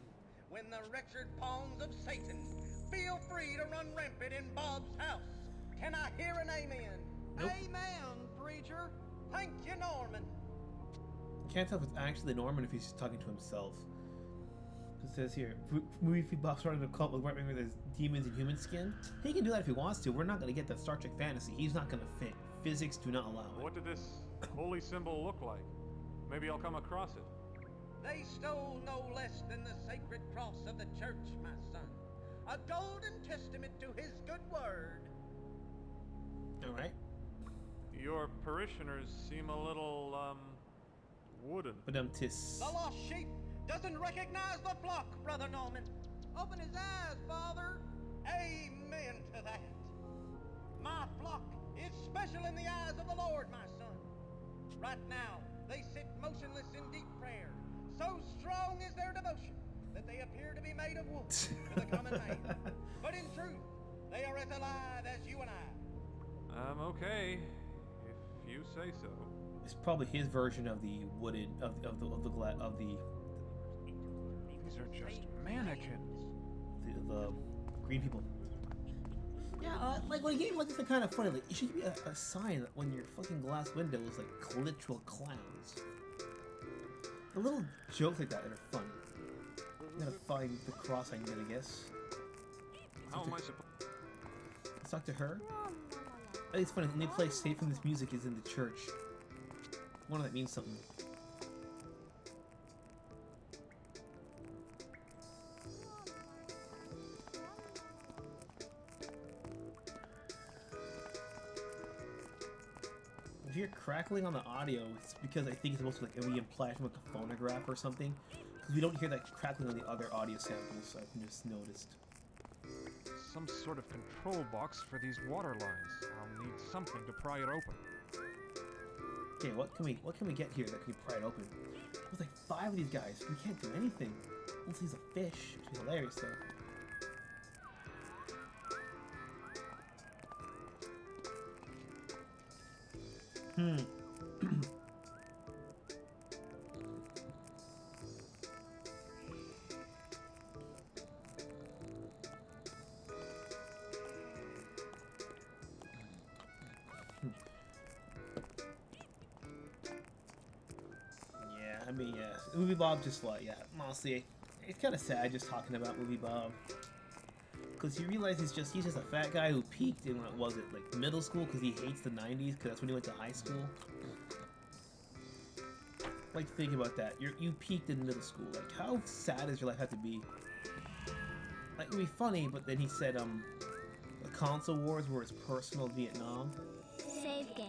when the wretched pawns of Satan feel free to run rampant in Bob's house? Can I hear an amen? Nope. Amen, preacher. Thank you, Norman. Can't tell if it's actually Norman if he's just talking to himself. It says here, movie feed Bob started a cult with right wing with his demons in human skin. He can do that if he wants to. We're not going to get that Star Trek fantasy. He's not going to fit. Physics do not allow it. What did this holy symbol look like? Maybe I'll come across it. They stole no less than the sacred cross of the church, my son. A golden testament to his good word. Alright. Your parishioners seem a little, wooden. Badum-tis. The lost sheep doesn't recognize the flock, Brother Norman. Open his eyes, Father. Amen to that. My flock is special in the eyes of the Lord, my son. Right now, they sit motionless in deep prayer. So strong is their devotion that they appear to be made of wood to the common man. But in truth, they are as alive as you and I. I'm okay, if you say so. It's probably his version of the wooden of the These are just mannequins. The green people. Yeah, like when a game like this is kind of funny. Like it should be a sign that when your fucking glass window is like literal clowns. The little jokes like that are funny. I'm gonna find the cross I can get, I guess. How am I supposed? Let's talk to her. I think it's funny. The only place safe from this music is in the church. I wonder if that means something. If you're crackling on the audio, it's because I think it's supposed to like be implied from like a phonograph or something. Because we don't hear that crackling on the other audio samples, I've just noticed. Some sort of control box for these water lines. I'll need something to pry it open. Okay, what can we get here that can pry it open? There's like 5 of these guys. We can't do anything. Unless he's a fish, which is hilarious though. Yeah, I mean, yeah. Movie Bob just like, yeah, honestly, it's kind of sad just talking about Movie Bob. Because you realize he's just a fat guy who peaked in, what was it, like middle school because he hates the 90s because that's when he went to high school. Like, think about that. You peaked in middle school. Like, how sad does your life have to be? Like, it'd be funny, but then he said, the console wars were his personal Vietnam. Save game.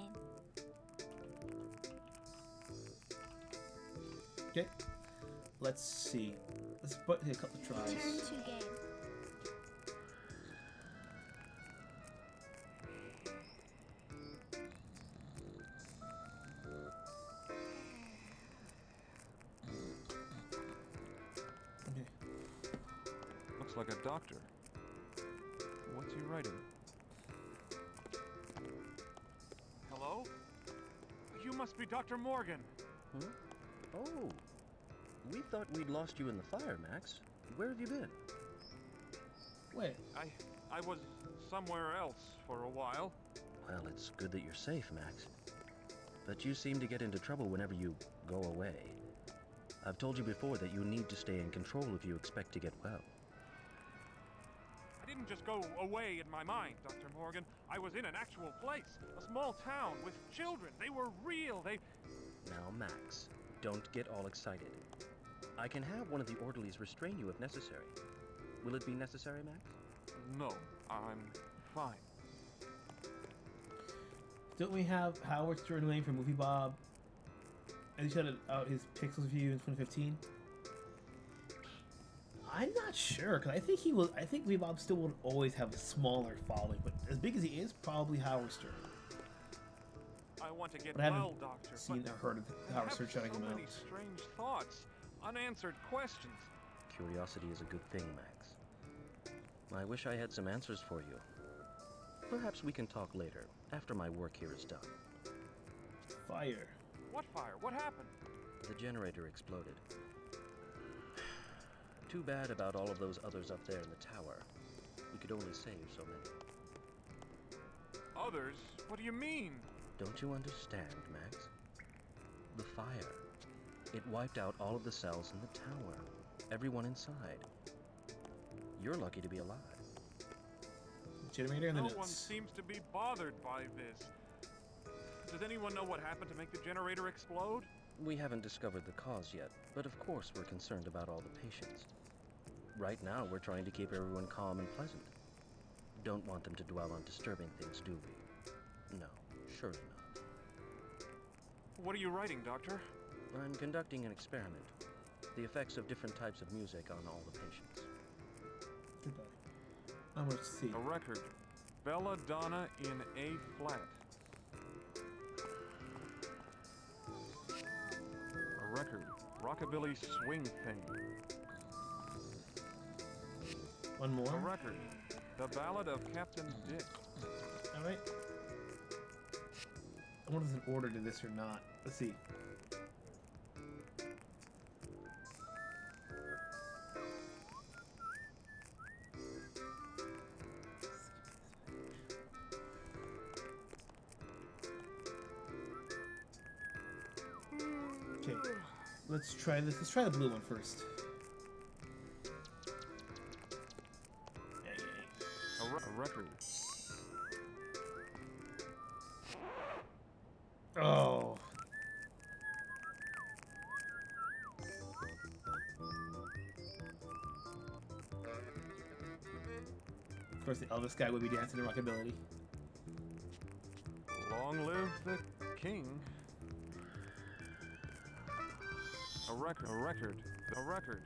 Okay. Let's see. Let's put a couple of tries. Turn to game. Looks like a doctor. What's he writing? Hello? You must be Dr. Morgan. Huh? Oh. We thought we'd lost you in the fire, Max. Where have you been? Wait. I was somewhere else for a while. Well, it's good that you're safe, Max. But you seem to get into trouble whenever you go away. I've told you before that you need to stay in control if you expect to get well. I didn't just go away in my mind, Dr. Morgan. I was in an actual place, a small town with children. They were real. Now, Max, don't get all excited. I can have one of the orderlies restrain you if necessary. Will it be necessary, Max? No, I'm fine. Don't we have Howard Stern Lane from Movie Bob? And he shut out his Pixels review in 2015. I'm not sure, because I think Movie Bob still would always have a smaller following, but as big as he is, probably Howard Stern. I want to get But I haven't well, Doctor. seen or heard of Howard Stern shutting him so out. many strange thoughts, unanswered questions. Curiosity is a good thing, Max. I wish I had some answers for you. Perhaps we can talk later, after my work here is done. Fire. What fire? What happened? The generator exploded. Too bad about all of those others up there in the tower. We could only save so many. Others? What do you mean? Don't you understand, Max? The fire. It wiped out all of the cells in the tower. Everyone inside. You're lucky to be alive. Generator in the No notes. one seems to be bothered by this. Does anyone know what happened to make the generator explode? We haven't discovered the cause yet, but of course we're concerned about all the patients. Right now, we're trying to keep everyone calm and pleasant. Don't want them to dwell on disturbing things, do we? No, surely not. What are you writing, Doctor? I'm conducting an experiment. The effects of different types of music on all the patients. Goodbye. I'm going to see. A record. Belladonna in A flat. A record. Rockabilly swing thing. One more. A record. The Ballad of Captain Dick. Alright. I wonder if there's an order to this or not. Let's see. Okay, let's try this. Let's try the blue one first. A record. Oh. Of course, the Elvis guy would be dancing to rockabilly. Long live the king. A record. A record. A record.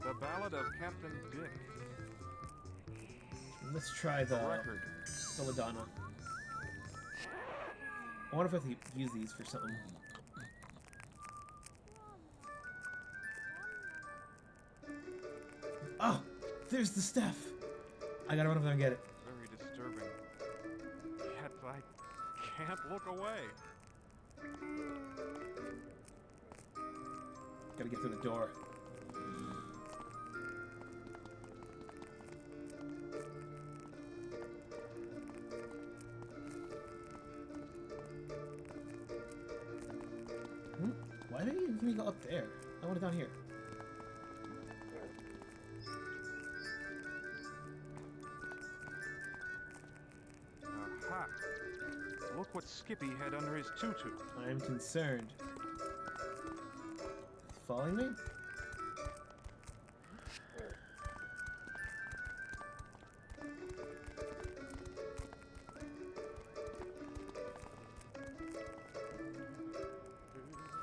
The Ballad of Captain Dick. Let's try the record. Belladonna. I wonder if I have to use these for something. Oh, there's the staff. I gotta run over there and get it. Very disturbing. Yet I can't look away. Gotta get through the door. Why did you even go up there? I want it down here. Aha! Look what Skippy had under his tutu. I am concerned. Following me?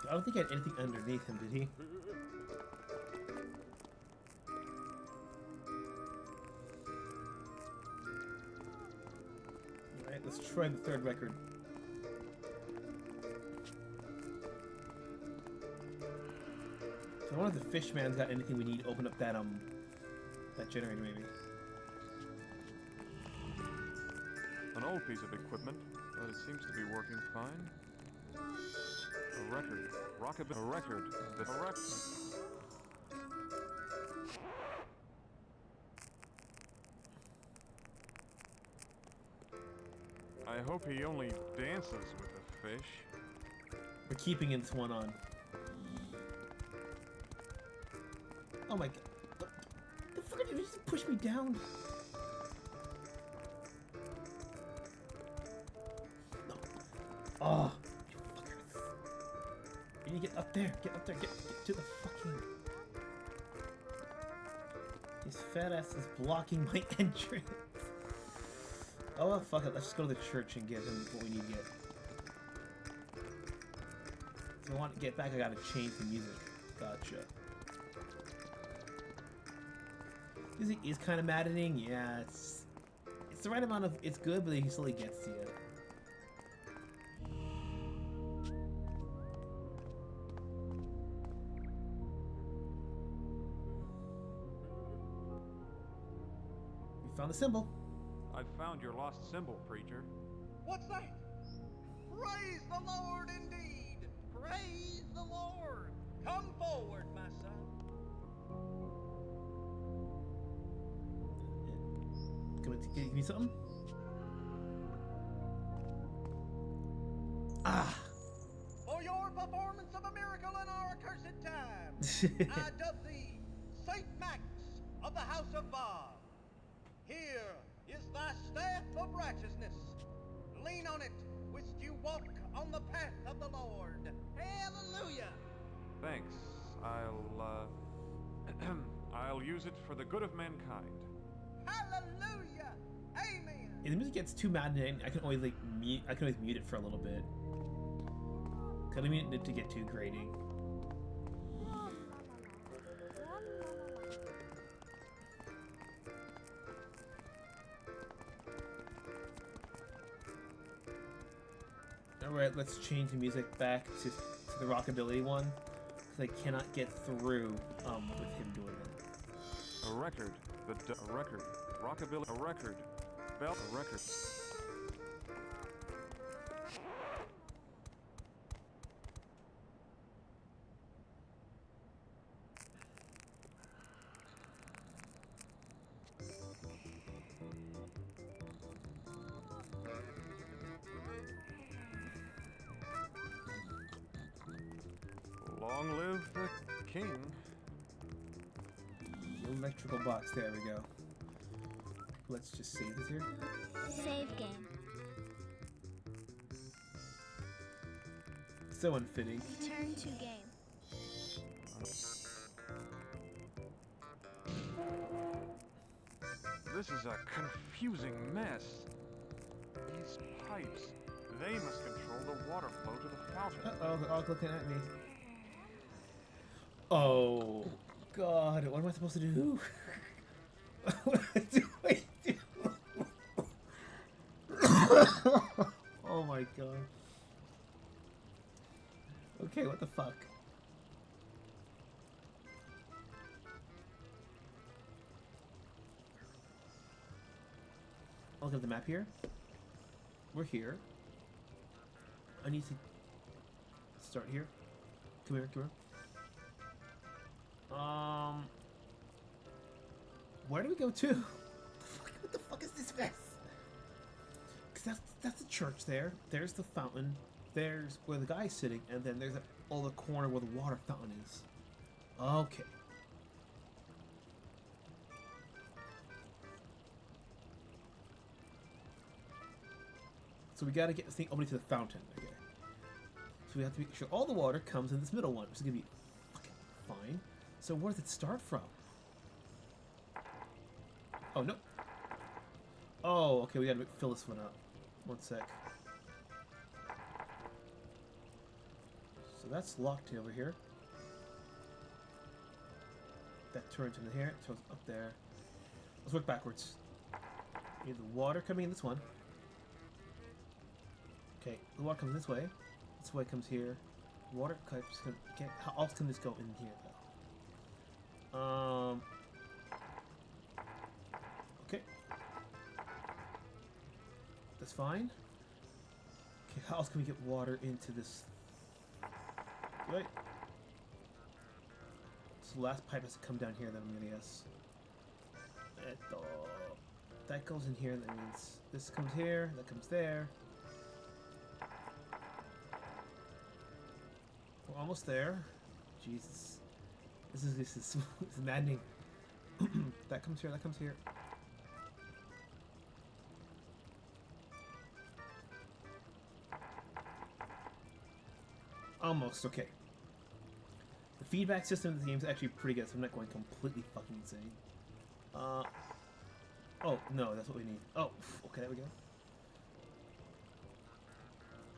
I don't think he had anything underneath him, did he? Alright, let's try the third record. So I wonder if the fishman's got anything we need to open up that that generator maybe. An old piece of equipment, but it seems to be working fine. A record. A record. A record. I hope he only dances with the fish. We're keeping this one on. Oh my god. The fuck did you just push me down? No. Oh. You need to get up there. Get up there. Get to the fucking... This fat ass is blocking my entrance. Oh well, fuck it. Let's just go to the church and get him what we need to get. If I want to get back, I gotta change the music. Gotcha. Music is kind of maddening. Yeah, it's the right amount of... It's good, but he still gets to you. Found the symbol. I found your lost symbol, preacher. What's that? Praise the Lord indeed! Praise the Lord! Come forward, my son. Give me something? Ah! For your performance of a miracle in our accursed time, I dub thee Saint Max of the House of Bob. Here is thy staff of righteousness. Lean on it, which you walk on the path of the Lord. Hallelujah! Thanks. I'll use it for the good of mankind. Hallelujah! Amen! If the music gets too maddening, I can always like mute. I can always mute it for a little bit. Cause I don't mean it to get too grating. Alright, let's change the music back to the rockabilly one. Because I cannot get through with him doing that. A record. A record. Rockabilly. A record. Bell. A record. Long live the king. The electrical box, there we go. Let's just save this here. Save game. So unfitting. Return to game. This is a confusing mess. These pipes, they must control the water flow to the fountain. Uh-oh, they're all looking at me. Oh, God, what am I supposed to do? What do I do? Oh my God. Okay, what the fuck? look at the map here. We're here. I need to start here. Come here, come here. Where do we go to? What the fuck is this mess? Because that's the church there. There's the fountain. There's where the guy's sitting, and then there's that other corner where the water fountain is. Okay. So we gotta get this thing open to the fountain. Okay. So we have to make sure all the water comes in this middle one, which is gonna be fucking fine. So where does it start from? Oh, no. Oh, okay, we gotta fill this one up. One sec. So that's locked over here. That turns into here, it turns up there. Let's work backwards. We have the water coming in this one. Okay, the water comes this way. This way comes here. Water pipes can. Okay, how else can this go in here though? Okay. That's fine. Okay, how else can we get water into this? Right. So the last pipe has to come down here then, I'm gonna guess. That goes in here, that means this comes here, that comes there. We're almost there. Jesus. This is maddening. That comes here, that comes here. Almost, okay. The feedback system of the game is actually pretty good, so I'm not going completely fucking insane. Oh, no, that's what we need. Oh, okay, there we go.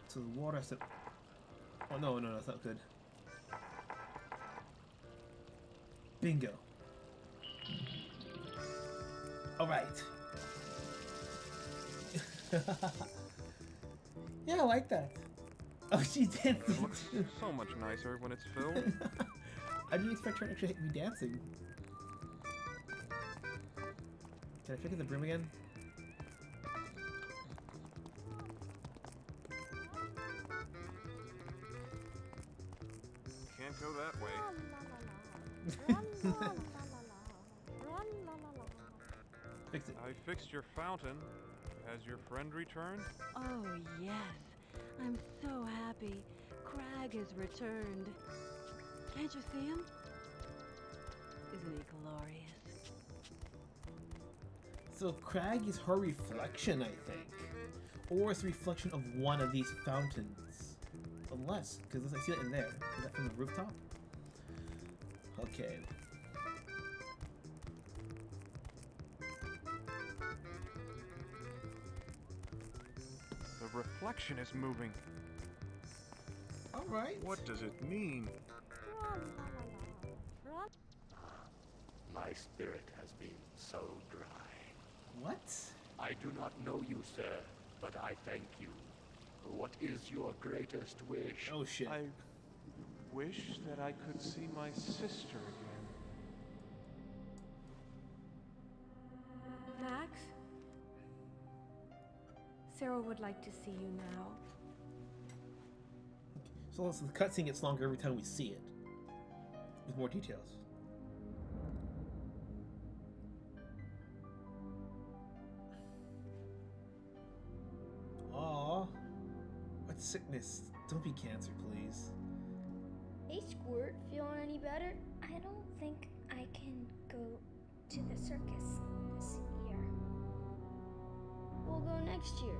So the water has to... Oh, no, that's not good. Bingo. Alright. Yeah, I like that. Oh, she's dancing. It looks so much nicer when it's filled. I didn't expect her to actually be dancing. Can I pick up the broom again? Can't go that way. Fix it. I fixed your fountain. Has your friend returned? Oh, yes. I'm so happy. Crag has returned. Can't you see him? Isn't he glorious? So Crag is her reflection, I think. Or it's a reflection of one of these fountains. Unless, because I see that in there. Is that from the rooftop? Okay. The reflection is moving. Alright. What does it mean? My spirit has been so dry. What? I do not know you, sir, but I thank you. What is your greatest wish? Oh shit. I wish that I could see my sister again. Max? Sarah would like to see you now. So the cutscene gets longer every time we see it. With more details. Aww. What sickness? Don't be cancer, please. Hey, Squirt, feeling any better? I don't think I can go to the circus this year. We'll go next year.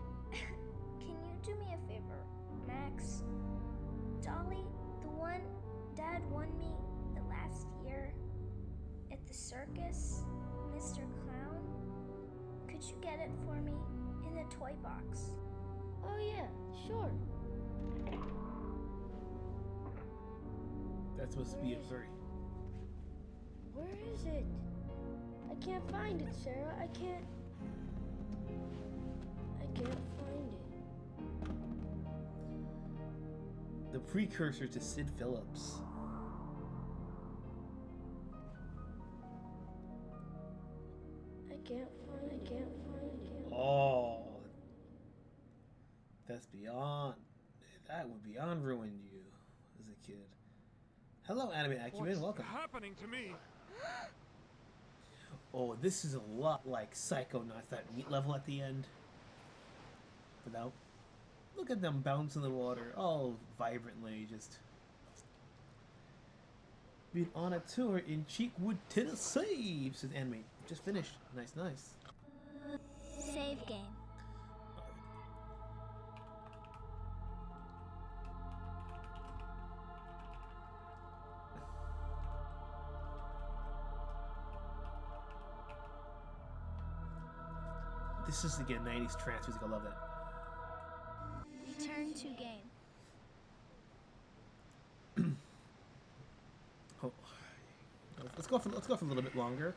Can you do me a favor, Max? Dolly, the one Dad won me the last year at the circus, Mr. Clown, could you get it for me in the toy box? Oh yeah, sure. That's supposed to be a very... Where is it? I can't find it, Sarah. I can't find it. The precursor to Sid Phillips. I can't find it. Oh, that's beyond. That would beyond ruin you as a kid. Hello, anime acumen. Welcome. What's happening to me? Oh, this is a lot like Psychonauts, that meat level at the end. Without, look at them bounce in the water, all vibrantly, just being on a tour in Cheekwood, Tennessee. Says anime. Just finished. Nice, nice. Save game. This is again 90s trance music. I love that. Return to game. Oh. Let's go for a little bit longer.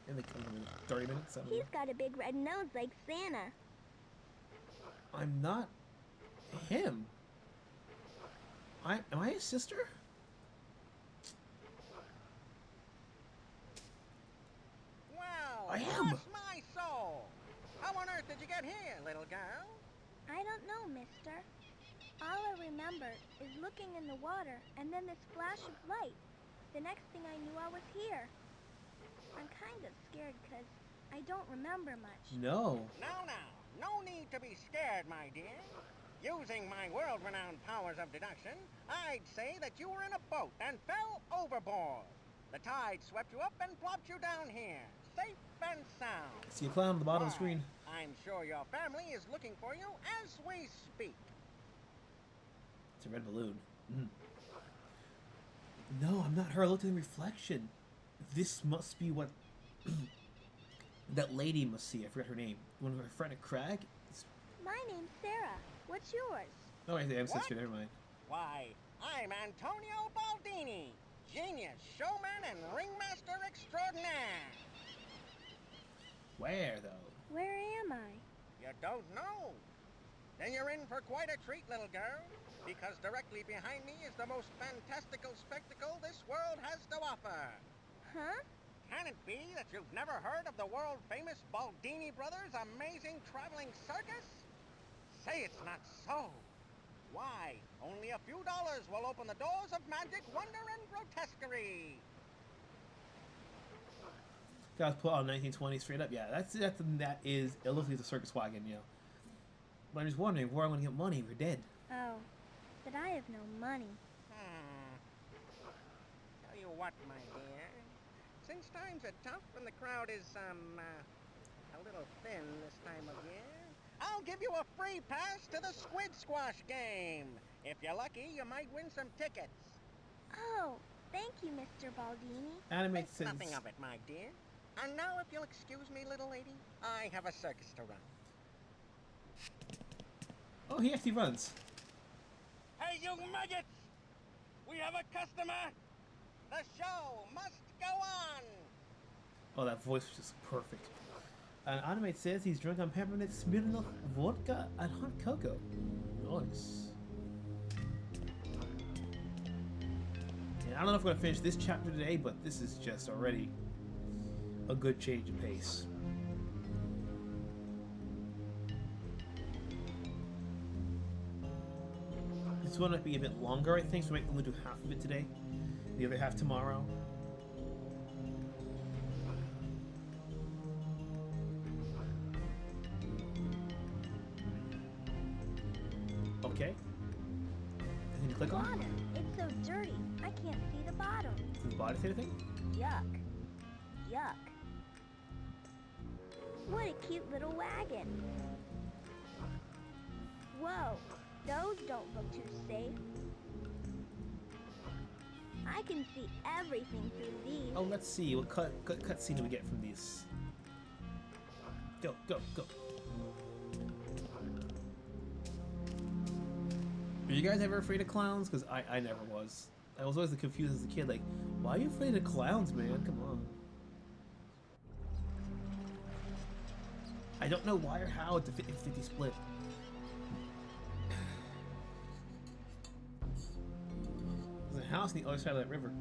In the 30 minutes. He's got a big red nose like Santa. I'm not him. Am I his sister? Well, I am. bless my soul. How on earth did you get here, little girl? I don't know, mister. All I remember is looking in the water and then this flash of light. The next thing I knew, I was here. I'm kind of scared because I don't remember much. No. Now, no need to be scared, my dear. Using my world-renowned powers of deduction, I'd say that you were in a boat and fell overboard. The tide swept you up and plopped you down here, safe and sound. See a clown on the bottom of the screen. I'm sure your family is looking for you as we speak. It's a red balloon. No, I'm not her. I looked in the reflection. This must be what that lady must see. I forgot her name. One of her friend at Crag. My name's Sarah. What's yours? Oh, I am sister. Never mind. Why, I'm Antonio Baldini, genius, showman, and ringmaster extraordinaire. Where, though? Where am I? You don't know? Then you're in for quite a treat, little girl, because directly behind me is the most fantastical spectacle this world has to offer. Huh? Can it be that you've never heard of the world-famous Baldini Brothers' amazing traveling circus? Say it's not so. Why, only a few dollars will open the doors of magic, wonder, and grotesquerie. Guys, put on 1920 straight up. Yeah, that is. It looks like it's a circus wagon, you know. But I'm just wondering where I'm gonna get money. We're dead. Oh, but I have no money. Tell you what, my dear. Since times are tough and the crowd is, a little thin this time of year, I'll give you a free pass to the Squid Squash game. If you're lucky, you might win some tickets. Oh, thank you, Mr. Baldini. Animate Think nothing of it, my dear. And now, if you'll excuse me, little lady, I have a circus to run. Oh, he actually runs. Hey, you maggots! We have a customer! The show must go on! Oh, that voice was just perfect. And Animate says he's drunk on peppermint Smirnoff vodka and hot cocoa. Nice. And I don't know if we're gonna finish this chapter today, but this is just already a good change of pace. This one might be a bit longer, I think, so we might only do half of it today. The other half tomorrow. Okay. Anything to click on? Water. It's so dirty. I can't see the bottom. Does the body say anything? Yuck. Yuck. What a cute little wagon. Whoa, those don't look too safe. I can see everything through these. Oh, let's see. What cut scene do we get from these? Go, go, go. Were you guys ever afraid of clowns? Because I never was. I was always confused as a kid, like, why are you afraid of clowns, man? Come on. I don't know why or how it's a 50-50 split. There's a house on the other side of that river.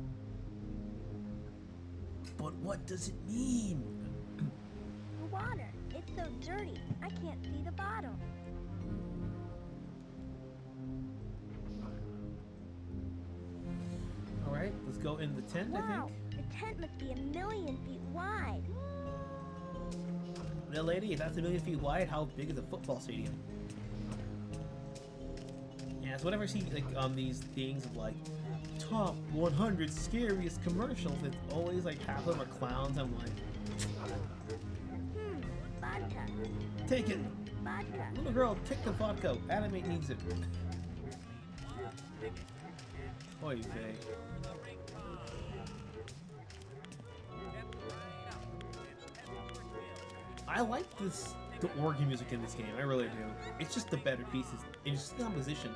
But what does it mean? Water. It's so dirty, I can't see the bottom. Alright, let's go in the tent, I Wow, think. the tent must be 1,000,000 feet wide. Now, lady, if that's 1,000,000 feet wide, how big is a football stadium? Yeah, so whenever I see like these things of like top 100 scariest commercials, it's always like half of them are clowns. I'm like, Vodka. take it, Vodka. little girl, take the vodka. Animate needs it. Oy vey. I like the organ music in this game. I really do. It's just the better pieces. It's just the composition.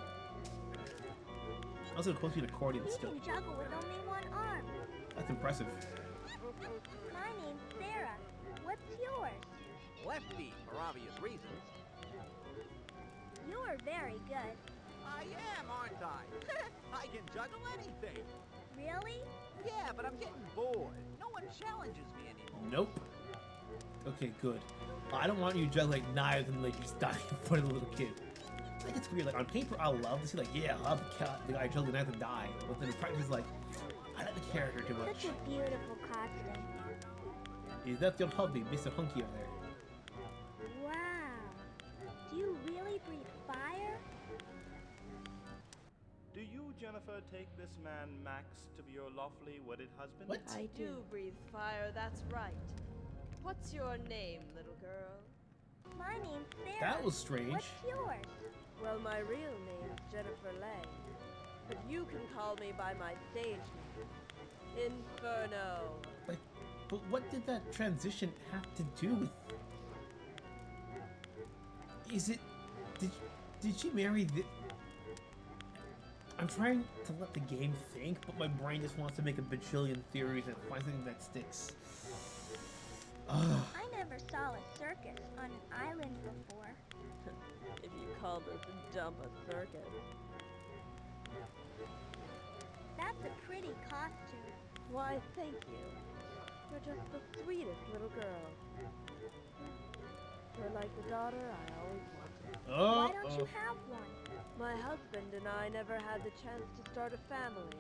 Also, supposed to be an accordion You still. can juggle with only one arm. That's impressive. My name's Sarah. What's yours? Lefty, for obvious reasons. You're very good. I am, aren't I? I can juggle anything. Really? Yeah, but I'm getting bored. No one challenges me anymore. Nope. Okay, good. I don't want you to juggle like knives and like just die in front of the little kid. I think it's weird. Like on paper, I love to see like, yeah, I'll have the guy juggle the knife and die. But then in practice, like, I like the character too much. Such a beautiful costume. Is that your hobby, Mr. Hunky over there? Wow. Do you really breathe fire? Do you, Jennifer, take this man, Max, to be your lawfully wedded husband? What? I do breathe fire, that's right. What's your name, little girl? My name's Sarah. That was strange. What's yours? Well, my real name's Jennifer Lay. But you can call me by my stage name, Inferno. But what did that transition have to do with? Is it? Did she marry the? I'm trying to let the game think, but my brain just wants to make a bajillion theories and find something that sticks. I never saw a circus on an island before. If you called us a dump a circus. That's a pretty costume. Why, thank you. You're just the sweetest little girl. You're like the daughter I always wanted. Why don't you have one? My husband and I never had the chance to start a family.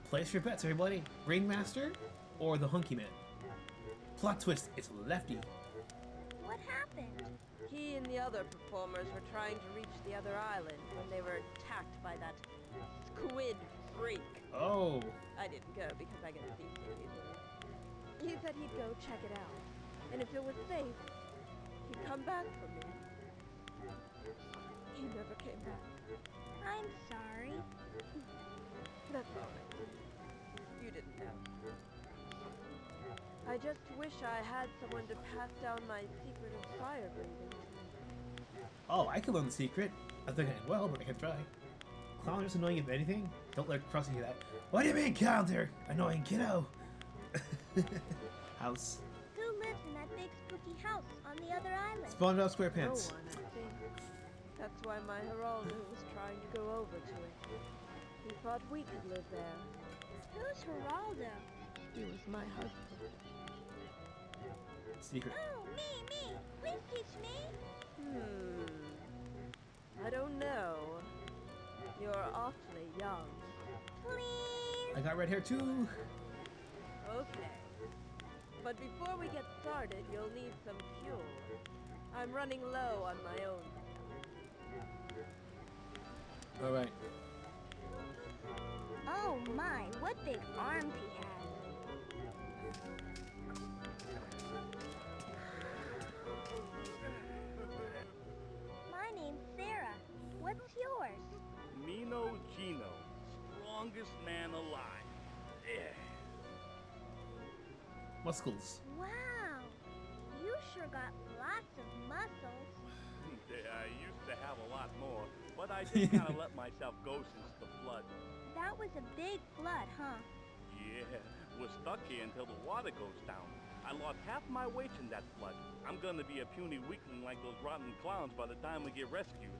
Place your bets, everybody. Ringmaster or the Hunky Man? Plot twist, it's Lefty. What happened? He and the other performers were trying to reach the other island when they were attacked by that squid freak. Oh. I didn't go because I get seasick easily. He said he'd go check it out, and if it was safe, he'd come back for me. He never came back. I'm sorry. That's all right. You didn't know. I just wish I had someone to pass down my secret of fire breathing to. Oh, I could learn the secret. I think I can well, but I can try. Clown just annoying if anything. Don't let Krusty hear that. What do you mean, counter? Annoying kiddo. House. Who lives in that big spooky house on the other island? SpongeBob SquarePants. No one, I think. That's why my Geraldo was trying to go over to it. He thought we could live there. Who's Geraldo? He was my husband. Secret. Oh, me! Please teach me! I don't know. You're awfully young. Please! I got red hair too. Okay. But before we get started, you'll need some fuel. I'm running low on my own stuff. Alright. Oh my, what big arms he has. My name's Sarah. What's yours? Mino Gino, strongest man alive. Yeah. Muscles. Wow, you sure got lots of muscles. I used to have a lot more, but I just kind of let myself go since the flood. That was a big flood, huh? Yeah, we're stuck here until the water goes down. I lost half my weight in that flood. I'm gonna be a puny weakling like those rotten clowns by the time we get rescued.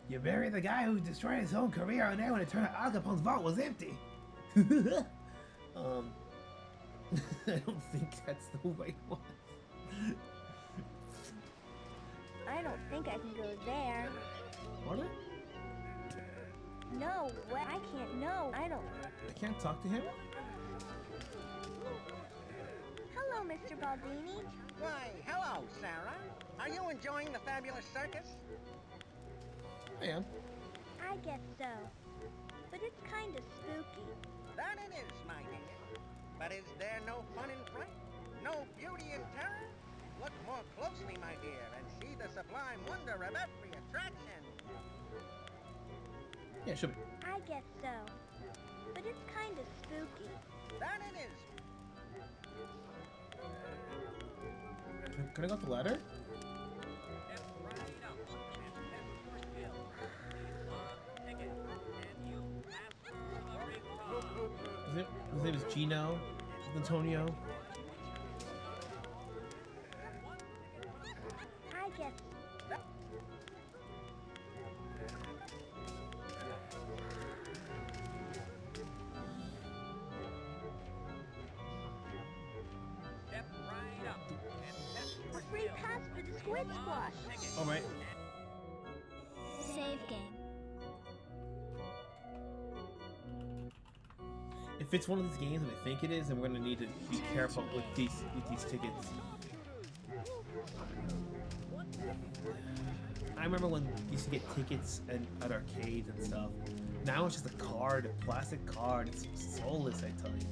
You bury the guy who destroyed his own career on there when it turned out Al Capone's vault was empty. I don't think that's the right one. I don't think I can go there. What? No, what? I can't. No, I don't. I can't talk to him? Hello, Mr. Baldini. Why, hello, Sarah. Are you enjoying the fabulous circus? I am. I guess so. But it's kind of spooky. That it is, my dear. But is there no fun in fright? No beauty in terror? Look more closely, my dear, and see the sublime wonder of every attraction. Yeah, should be. I guess so. But it's kind of spooky. That it is. Can I go up the ladder? His name is Gino, Antonio. I guess. A free pass for the squid squash. All right. Save game. If it's one of these games that I think it is, then we're gonna need to be careful with these tickets. I remember when we used to get tickets at arcades and stuff. Now it's just a card, a plastic card. It's soulless, I tell you.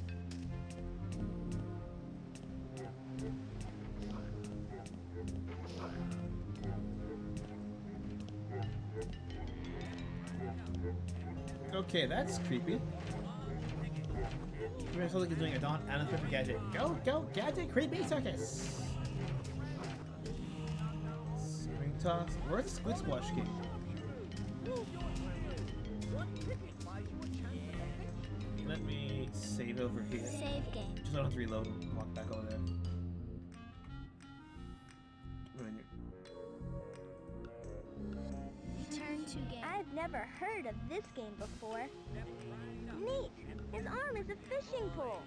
Okay, that's creepy. We're supposed to be doing a Don Anna gadget. Go, go, gadget, creepy circus! Spring toss. Where's the squid squash game? Let me save over here. Save game. Just don't have to reload and walk back over there. Turn to game. I've never heard of this game before. Neat! His arm is a fishing pole.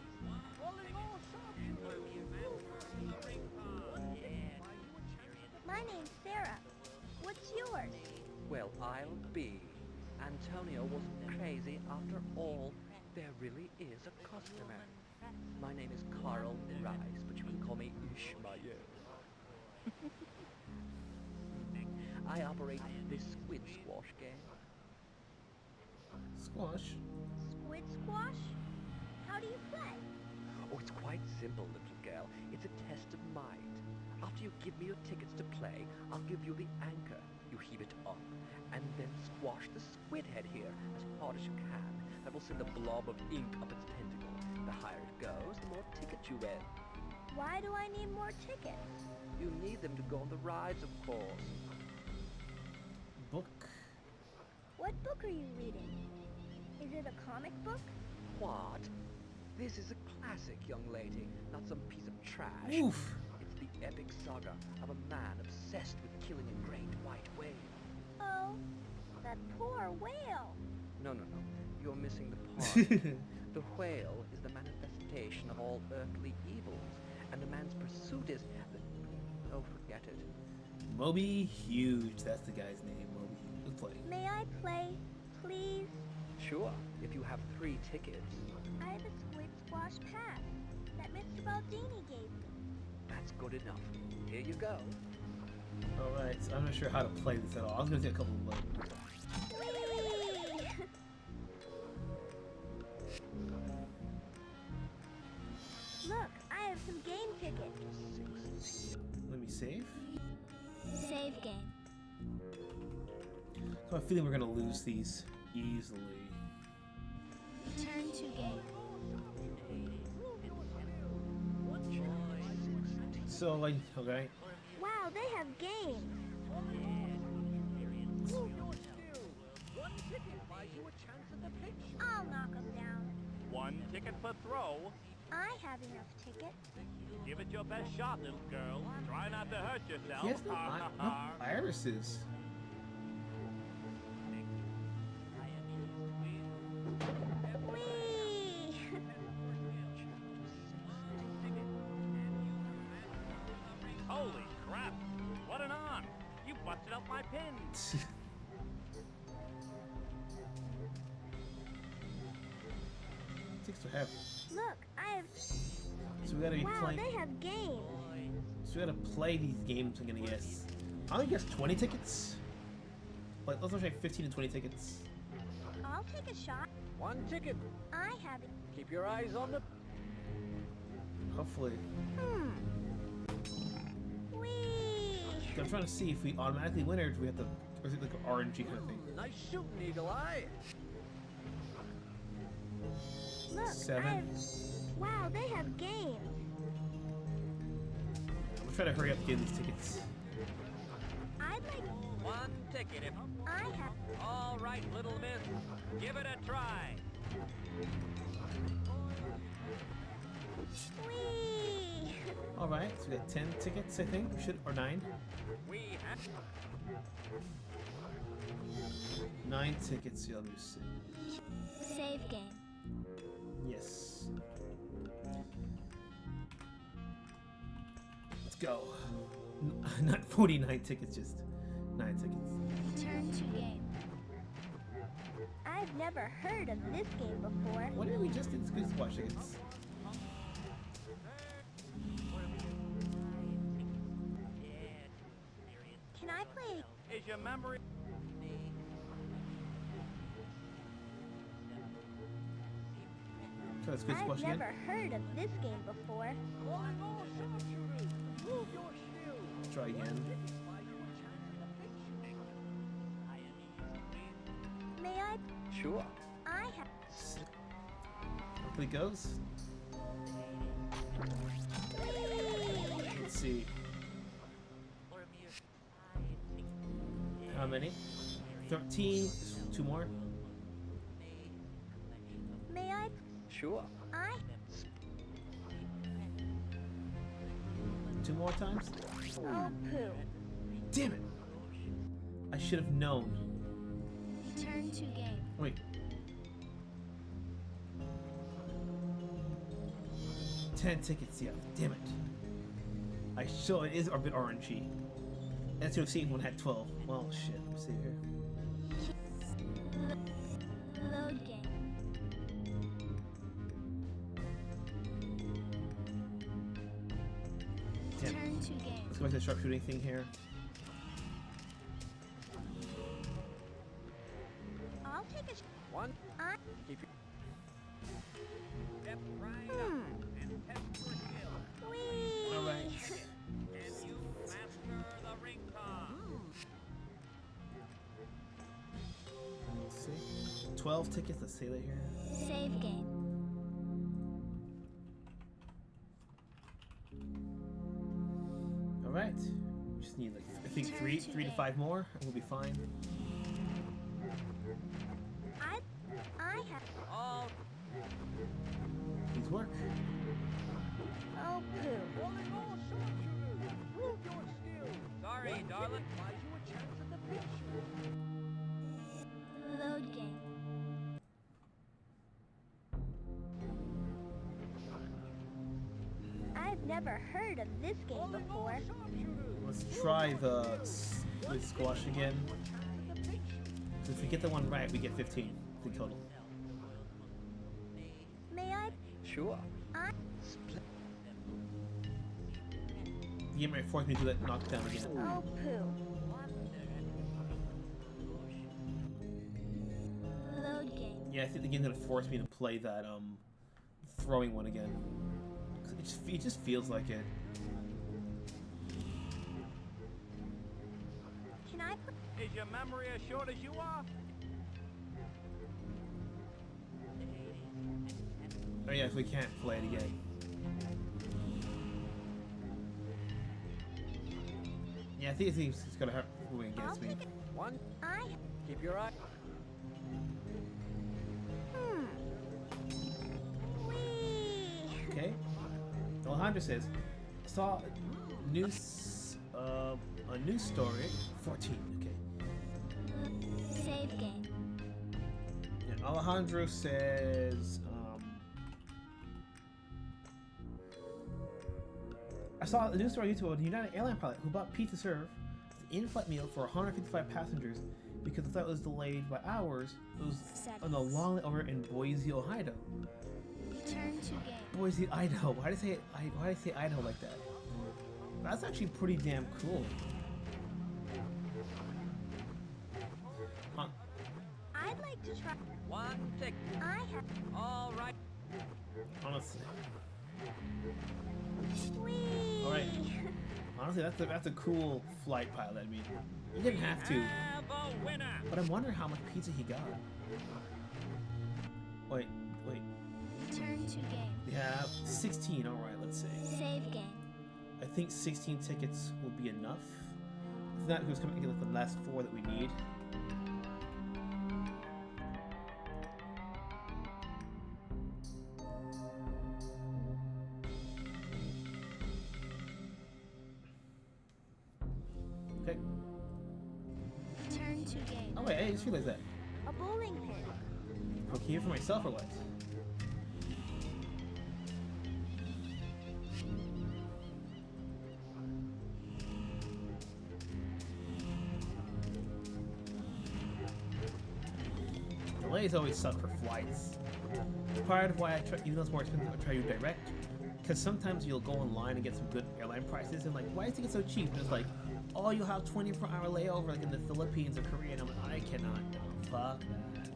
My name's Sarah. What's yours? Well, I'll be. Antonio wasn't crazy after all. There really is a customer. My name is Carl Rice, but you can call me Ishmael. I operate this squid squash game. Squash? Squid squash? How do you play? Oh, it's quite simple, little girl. It's a test of might. After you give me your tickets to play, I'll give you the anchor. You heave it up, and then squash the squid head here as hard as you can. That will send a blob of ink up its tentacle. The higher it goes, the more tickets you win. Why do I need more tickets? You need them to go on the rides, of course. Book? What book are you reading? Is it a comic book? What? This is a classic, young lady, not some piece of trash. Oof. It's the epic saga of a man obsessed with killing a great white whale. Oh, that poor whale. No. You're missing the point. The whale is the manifestation of all earthly evils, and the man's pursuit is... Oh, forget it. Moby Huge. That's the guy's name, Moby Huge. Let's play. May I play, please? Sure, if you have 3 tickets. I have a squid squash pass that Mr. Baldini gave me. That's good enough. Here you go. Alright, so I'm not sure how to play this at all. I was gonna take a couple of loads. Whee! Look, I have some game tickets. Let me save. Save game. So I have a feeling we're gonna lose these easily. Turn to game. So, like, okay. Wow, they have games. I'll knock them down. 1 ticket per throw. I have enough tickets. Give it your best shot, little girl. Try not to hurt yourself. He has no irises. Whee! Stop! What an arm! You busted up my pin! Tickets are heavy. Look, I have. So we gotta be Wow, playing. they have games. So we gotta play these games. I'm gonna guess. I'm gonna guess 20 tickets. Like let's try 15 and 20 tickets. I'll take a shot. 1 ticket. I have it. Keep your eyes on the... Hopefully. Whee! I'm trying to see if we automatically win or do we have to, or is it like an RNG kind of thing? Nice shooting, Eagle Eye. Look, 7. I have. Wow, they have games. I'm gonna try to hurry up and get these tickets. I'd like. 1 ticket. I have. All right, little miss. Give it a try. Whee! Alright, so we got 10 tickets, I think. We should, or 9. We have... 9 tickets, yeah, let me see. Save game. Yes. Let's go. Not 49 tickets, just 9 tickets. Turn to game. I've never heard of this game before. What did we just do? Squeeze squash tickets. Can I play? Is your memory... Try to squeeze I've squash again. never heard of this game before. Try again. May I? Sure. I have. Hopefully it goes. Let's see. How many? 13. 2 more. May I? Sure. I. 2 more times. Oh, poo. Damn it! I should have known. Turn to game. Wait. 10 tickets, yeah. Damn it. I sure it is a bit RNG. That's what I've seen one had 12. Well, shit. Let me see here. Load game. Damn. Turn to game. Let's go back to the sharpshooting thing here. I'll take a. 1. I. Keep your... Step right up and test your skill. Whee! Alright. And you master the ring toss. Let's see. 12 tickets, let's say that here. Save game. Alright. Just need like, I think 3 to 5 more, and we'll be fine. I have. Oh, These work. Oh, poo. sorry, darling. Load game. I've never heard of this game before. Let's try the with squash again. So if we get the one right, we get 15 in total. May I? Sure. I. The game might force me to do that knockdown again. Oh, poo. Load game. Yeah, I think the game's gonna force me to play that throwing one again. 'Cause it just feels like it. Can I? Is your memory as short as you are? Oh yeah, if we can't play it again. Yeah, I think it's gonna have moving against me. 1. I. Keep your eye... Whee! Okay. Alejandro says, saw a news story. 14. Okay. Save game. And Alejandro says, I saw a news story on YouTube of a United Airline pilot who bought pizza serve as an in-flight meal for 155 passengers because the flight was delayed by hours. It was on a long layover in Boise, Ohio. Return to game. Boise, Idaho. Why did I say Idaho like that? That's actually pretty damn cool. Huh. I'd like to try. One tick. I have. All right. Honestly. Whee! All right. Honestly, that's a cool flight pilot. I mean, he didn't have to. But I'm wondering how much pizza he got. Wait. Turn to game. Yeah, 16. All right, let's see. Save game. I think 16 tickets will be enough. If not, who's coming to get like the last 4 that we need. Okay. Turn to game. Oh wait, I just realized that. A bowling pin. Okay, here for myself or what? Delays always suck for flights. Part of why I try, even though it's more expensive, I try to direct. Because sometimes you'll go online and get some good airline prices, and like, why is it so cheap? And it's like, oh, you'll have 24-hour layover like in the Philippines or Korea, and I'm like, I cannot. No, fuck that.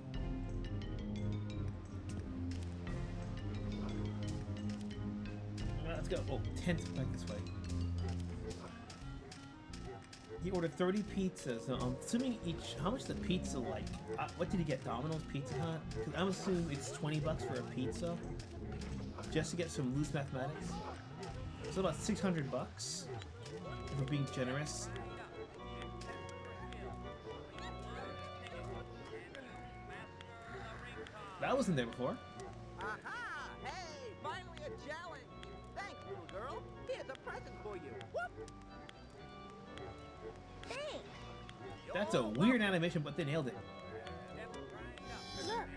Let's go. Oh, 10 back this way. He ordered 30 pizzas. I'm assuming each. How much is the pizza like? What did he get? Domino's, Pizza Hut? Because I'm assuming it's $20 for a pizza, just to get some loose mathematics. So about $600 if we're being generous. That wasn't there before. Aha! Hey, finally a challenge! Thanks, little girl. Here's a present for you. Whoop! Thanks. That's a weird animation, but they nailed it. Look,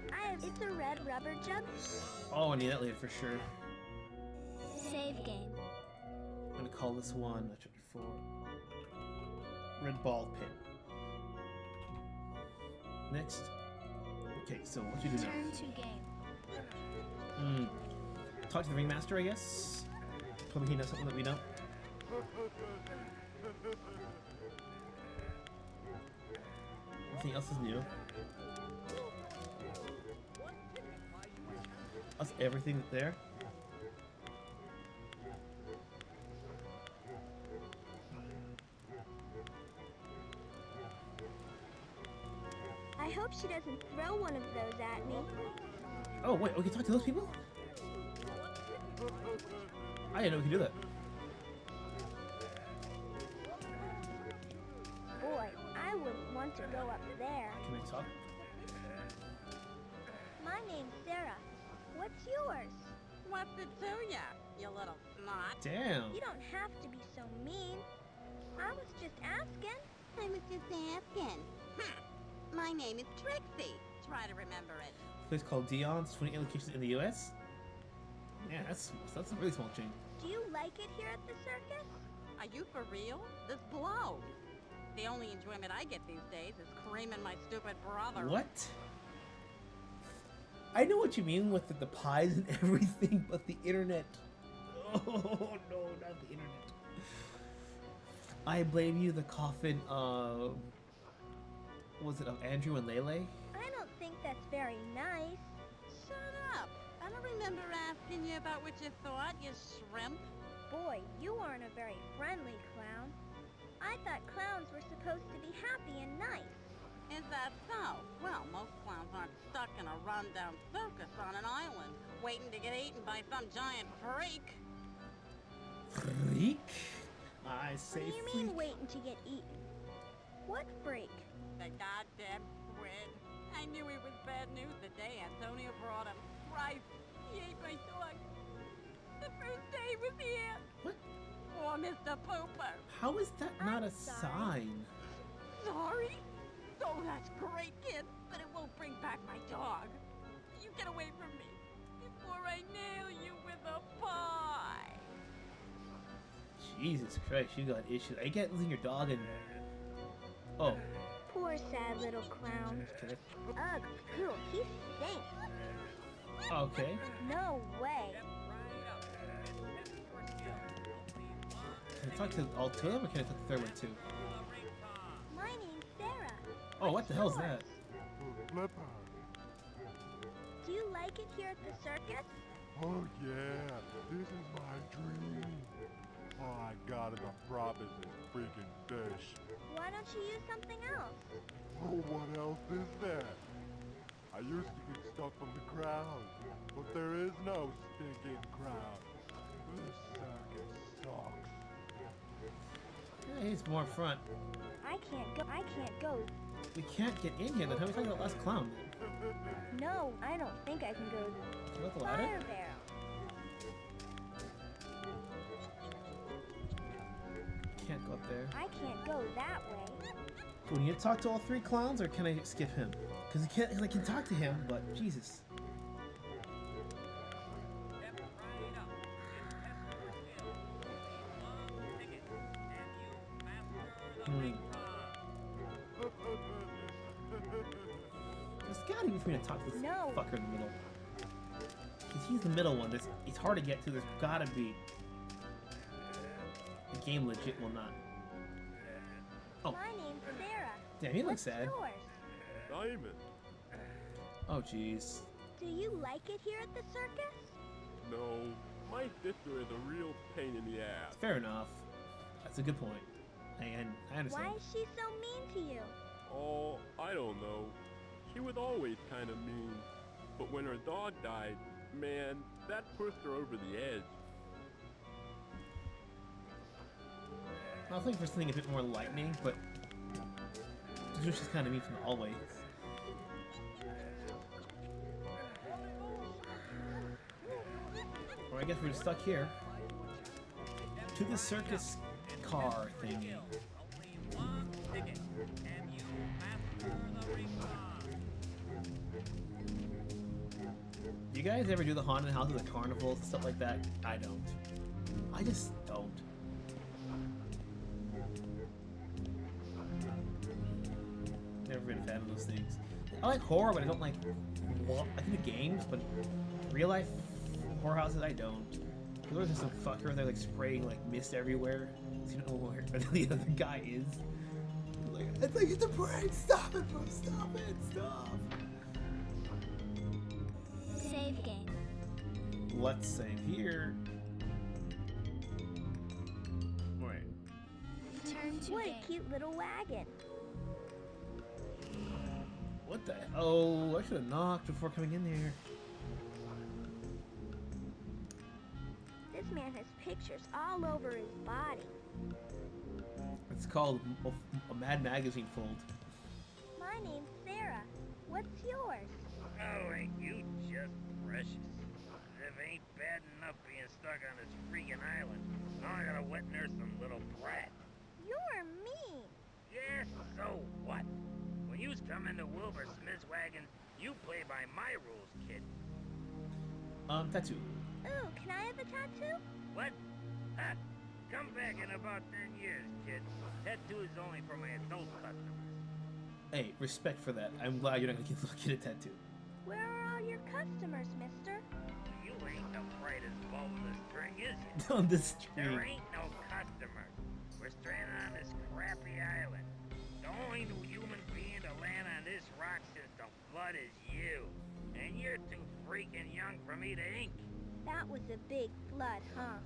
it's a red rubber jug. Oh, I need that later for sure. Save game. I'm gonna call this one chapter 4. Red ball pin. Next. Okay, so what you do now? Turn to game. Talk to the ringmaster, I guess. Probably he knows something that we don't. Anything else is new? That's everything there. I hope she doesn't throw one of those at me. Oh wait, we can talk to those people? I didn't know we could do that. Boy, I wouldn't want to go up there. Can I talk? My name's Sarah. What's yours? What's it to ya, you little snot? Damn. You don't have to be so mean. I was just asking. I was just asking. My name is Trixie. Try to remember it. Place called Dion's, 20 locations in the U.S. Yeah, that's a really small chain. Do you like it here at the circus? Are you for real? This blows. The only enjoyment I get these days is creaming my stupid brother. What? I know what you mean with the pies and everything, but the internet. Oh no, not the internet. I blame you, the coffin of... Was it of Andrew and Lele? I don't think that's very nice. Shut up. I don't remember asking you about what you thought, you shrimp. Boy, you aren't a very friendly clown. I thought clowns were supposed to be happy and nice. Is that so? Well, most clowns aren't stuck in a rundown circus on an island, waiting to get eaten by some giant freak. Freak? I say What do you freak. mean waiting to get eaten? What freak? The goddamn squid. I knew he was bad news the day Antonio brought him. Christ, he ate my dog. The first day he was here. What? Poor Mr. Pooper. How is that not a sorry. sign? Sorry? Oh, that's great, kid, but it won't bring back my dog. You get away from me before I nail you with a pie. Jesus Christ, you got issues. I get losing your dog and... Oh. Poor sad little clown. Okay. Ugh, cool, he stinks. Okay. No way. Can I talk to all two of them, or can I talk to the third one too? My name's Sarah. Oh, what the hell's that? Do you like it here at the circus? Oh yeah, this is my dream. All I got in the prop is this freaking fish. Why don't you use something else? Oh, what else is there? I used to get stuff from the crowd, but there is no stinking crowd. This circus sucks. Yeah, he's more front. I can't go. We can't get in here then. How are we talking about last clown then? No, I don't think I can go. What, the ladder? Fire barrel. Can't go up there. I can't go that way. Do we need to talk to all three clowns, or can I skip him? Because I can talk to him, but Jesus. There's gotta be for me to talk to this fucker in the middle. Because he's the middle one. It's hard to get to. There's gotta be. The game legit will not. Oh. My name's Sarah. Damn, he looks sad. Yours? Simon. Oh, jeez. Do you like it here at the circus? No, my sister is a real pain in the ass. Fair enough. That's a good point. I understand. Why is she so mean to you? Oh, I don't know. She was always kind of mean. But when her dog died, man, that pushed her over the edge. I was looking for something a bit more lightning, but she's kind of mean from the hallway. Or I guess we're stuck here. To the circus car thingy. You guys ever do the haunted houses at carnivals and stuff like that? I don't. I just don't. Never been a fan of those things. I like horror, but I don't like. Well, I can do games, but real life horror houses I don't. There's just some fucker there like spraying like mist everywhere, so you don't know where the other guy is. It's like it's a prank! Stop it, bro! Stop it! Stop! Save game. Let's save here. Wait. Turn to what game. A cute little wagon. What the? Oh, I should have knocked before coming in there. This man has pictures all over his body. It's called a Mad Magazine fold. My name's Sarah. What's yours? Oh, ain't you just precious? If it ain't bad enough being stuck on this freaking island, now I gotta wet nurse some little brat. You're mean. Yeah, so what? When you come into Wilbur Smith's wagon, you play by my rules, kid. Tattoo. Ooh, can I have a tattoo? What? Ha! Come back in about 10 years, kid. Tattoo is only for my adult customers. Hey, respect for that. I'm glad you're not gonna get a tattoo. Where are all your customers, mister? You ain't the brightest bulb in the string, is you? On the string. There ain't no customers. We're stranded on this crappy island. The only new human being to land on this rock since the flood is you. And you're too freaking young for me to ink. That was a big flood, huh?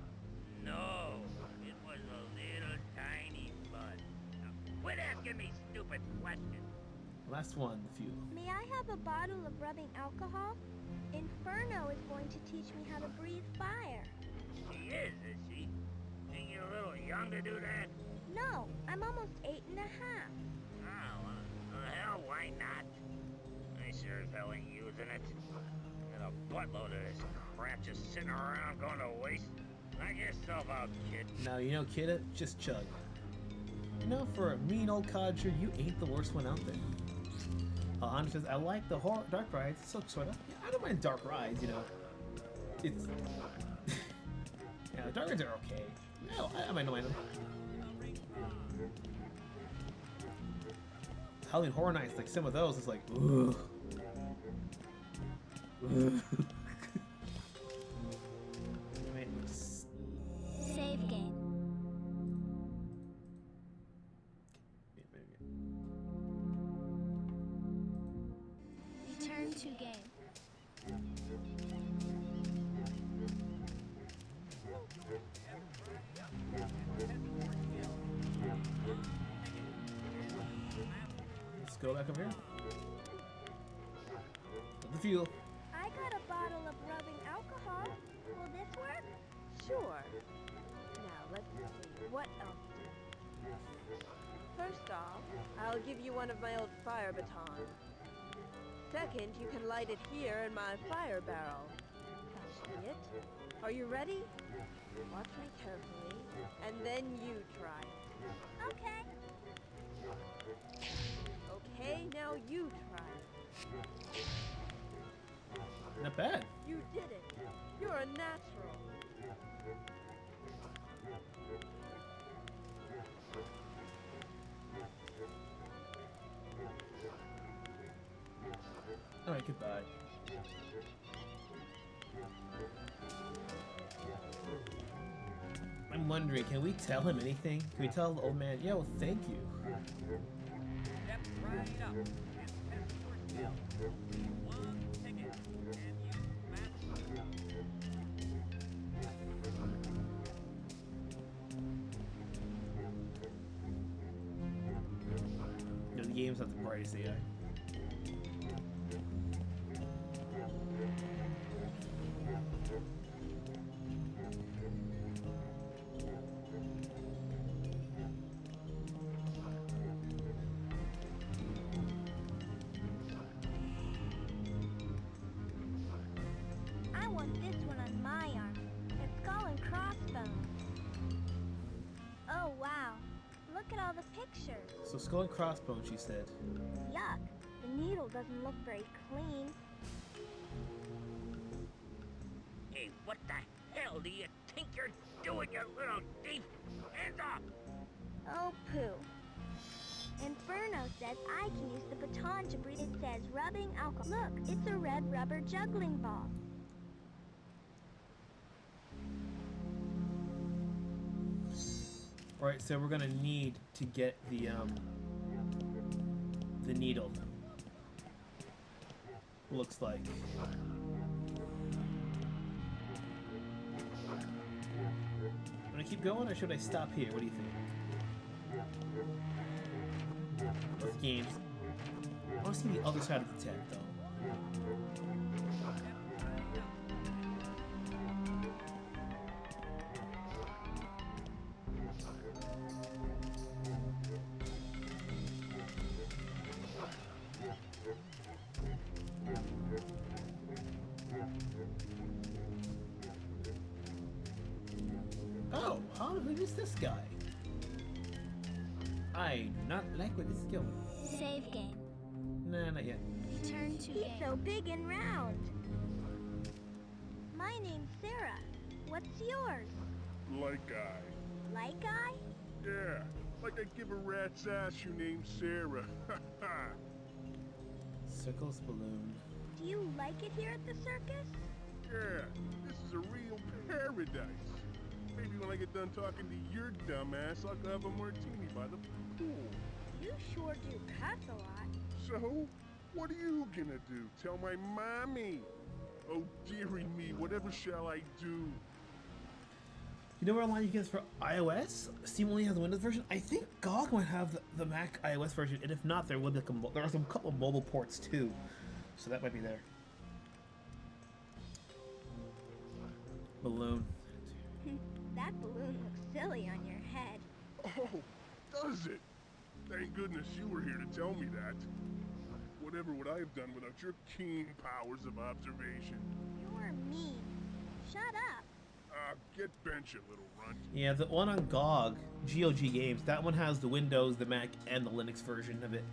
No, it was a little tiny flood. Now, quit asking me stupid questions. Last one, few. May I have a bottle of rubbing alcohol? Inferno is going to teach me how to breathe fire. She is she? Think you're a little young to do that? No, I'm almost 8 and a half. Oh, hell, why not? I sure as hell ain't using it. Got a buttload of this crap just sitting around going to waste. Knock yourself out, kid. Now, you know, kid, just chug. You know, for a mean old codger, you ain't the worst one out there. Alejandro says, I like the dark rides. So sort of. Yeah, I don't mind dark rides, you know. It's... yeah, the dark rides are okay. No, I might know. Halloween Horror Nights, like some of those, it's like, ugh. Save game. Return to game. Let's go back up here. Put the fuel. I got a bottle of rubbing alcohol. Will this work? Sure. Now, let's see. What else? First off, I'll give you one of my old fire batons. Second, you can light it here in my fire barrel. See it? Are you ready? Watch me carefully, and then you try it. Okay. Okay, now you try it. Not bad. You did it. You're a natural. Alright, goodbye. I'm wondering, can we tell him anything? Can we tell the old man, yo, thank you? Step right up and test your skill. One ticket, and you No, the game's not the brightest AI. I want this one on my arm. A skull and crossbones. Oh, wow. Look at all the pictures. So skull and crossbones, she said. Yuck. The needle doesn't look very clean. Hey, what the hell do you think you're doing, you little thief? Hands up! Oh, poo. Inferno says I can use the baton to breathe. It says rubbing alcohol. Look, it's a red rubber juggling ball. Alright, so we're gonna need to get the needle. Looks like. Should I keep going or should I stop here? What do you think? Both games. I want to see the other side of the tent, though. Oh, who is this guy? I do not like where this is going. Save game. Nah, not yet. Return to He's game. so big and round. My name's Sarah. What's yours? Like I. Like I? Yeah, like I give a rat's ass you named Sarah. Circles balloon. Do you like it here at the circus? Yeah, this is a real paradise. Maybe when I get done talking to your dumbass, I'll go have a martini by the pool. You sure do cuss a lot. So, what are you gonna do? Tell my mommy? Oh, dearie me, whatever shall I do? You know where online you can get this for iOS? Steam only has the Windows version. I think GOG might have the Mac iOS version, and if not, there will be there are some couple mobile ports too, so that might be there. Balloon. That balloon looks silly on your head. Oh, does it? Thank goodness you were here to tell me that. Whatever would I have done without your keen powers of observation? You're mean. Shut up. Get bent, you little runt. Yeah, the one on GOG, GOG Games, that one has the Windows, the Mac, and the Linux version of it.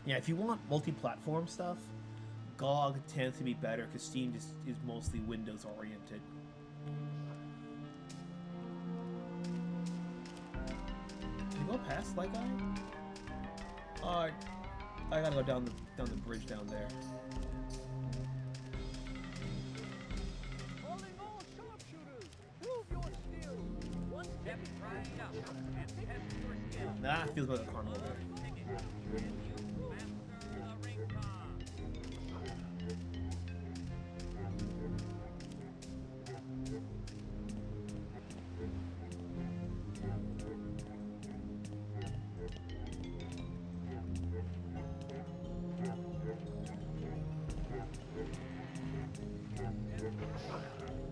Yeah, if you want multi-platform stuff, GOG tends to be better because Steam just is mostly Windows oriented. past like I gotta go down the bridge down there. Calling all sharpshooters! Prove your skill! One step right up and test your skill. Nah, feels like a carnival there.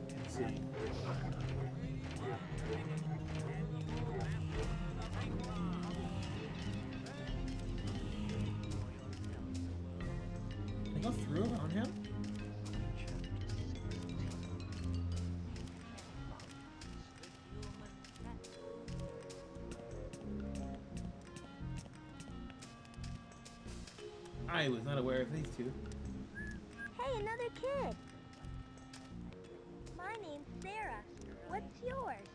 Let's see. Can I go through around him? I was not aware of these two. Hey, another kid. My name's Sarah. What's yours?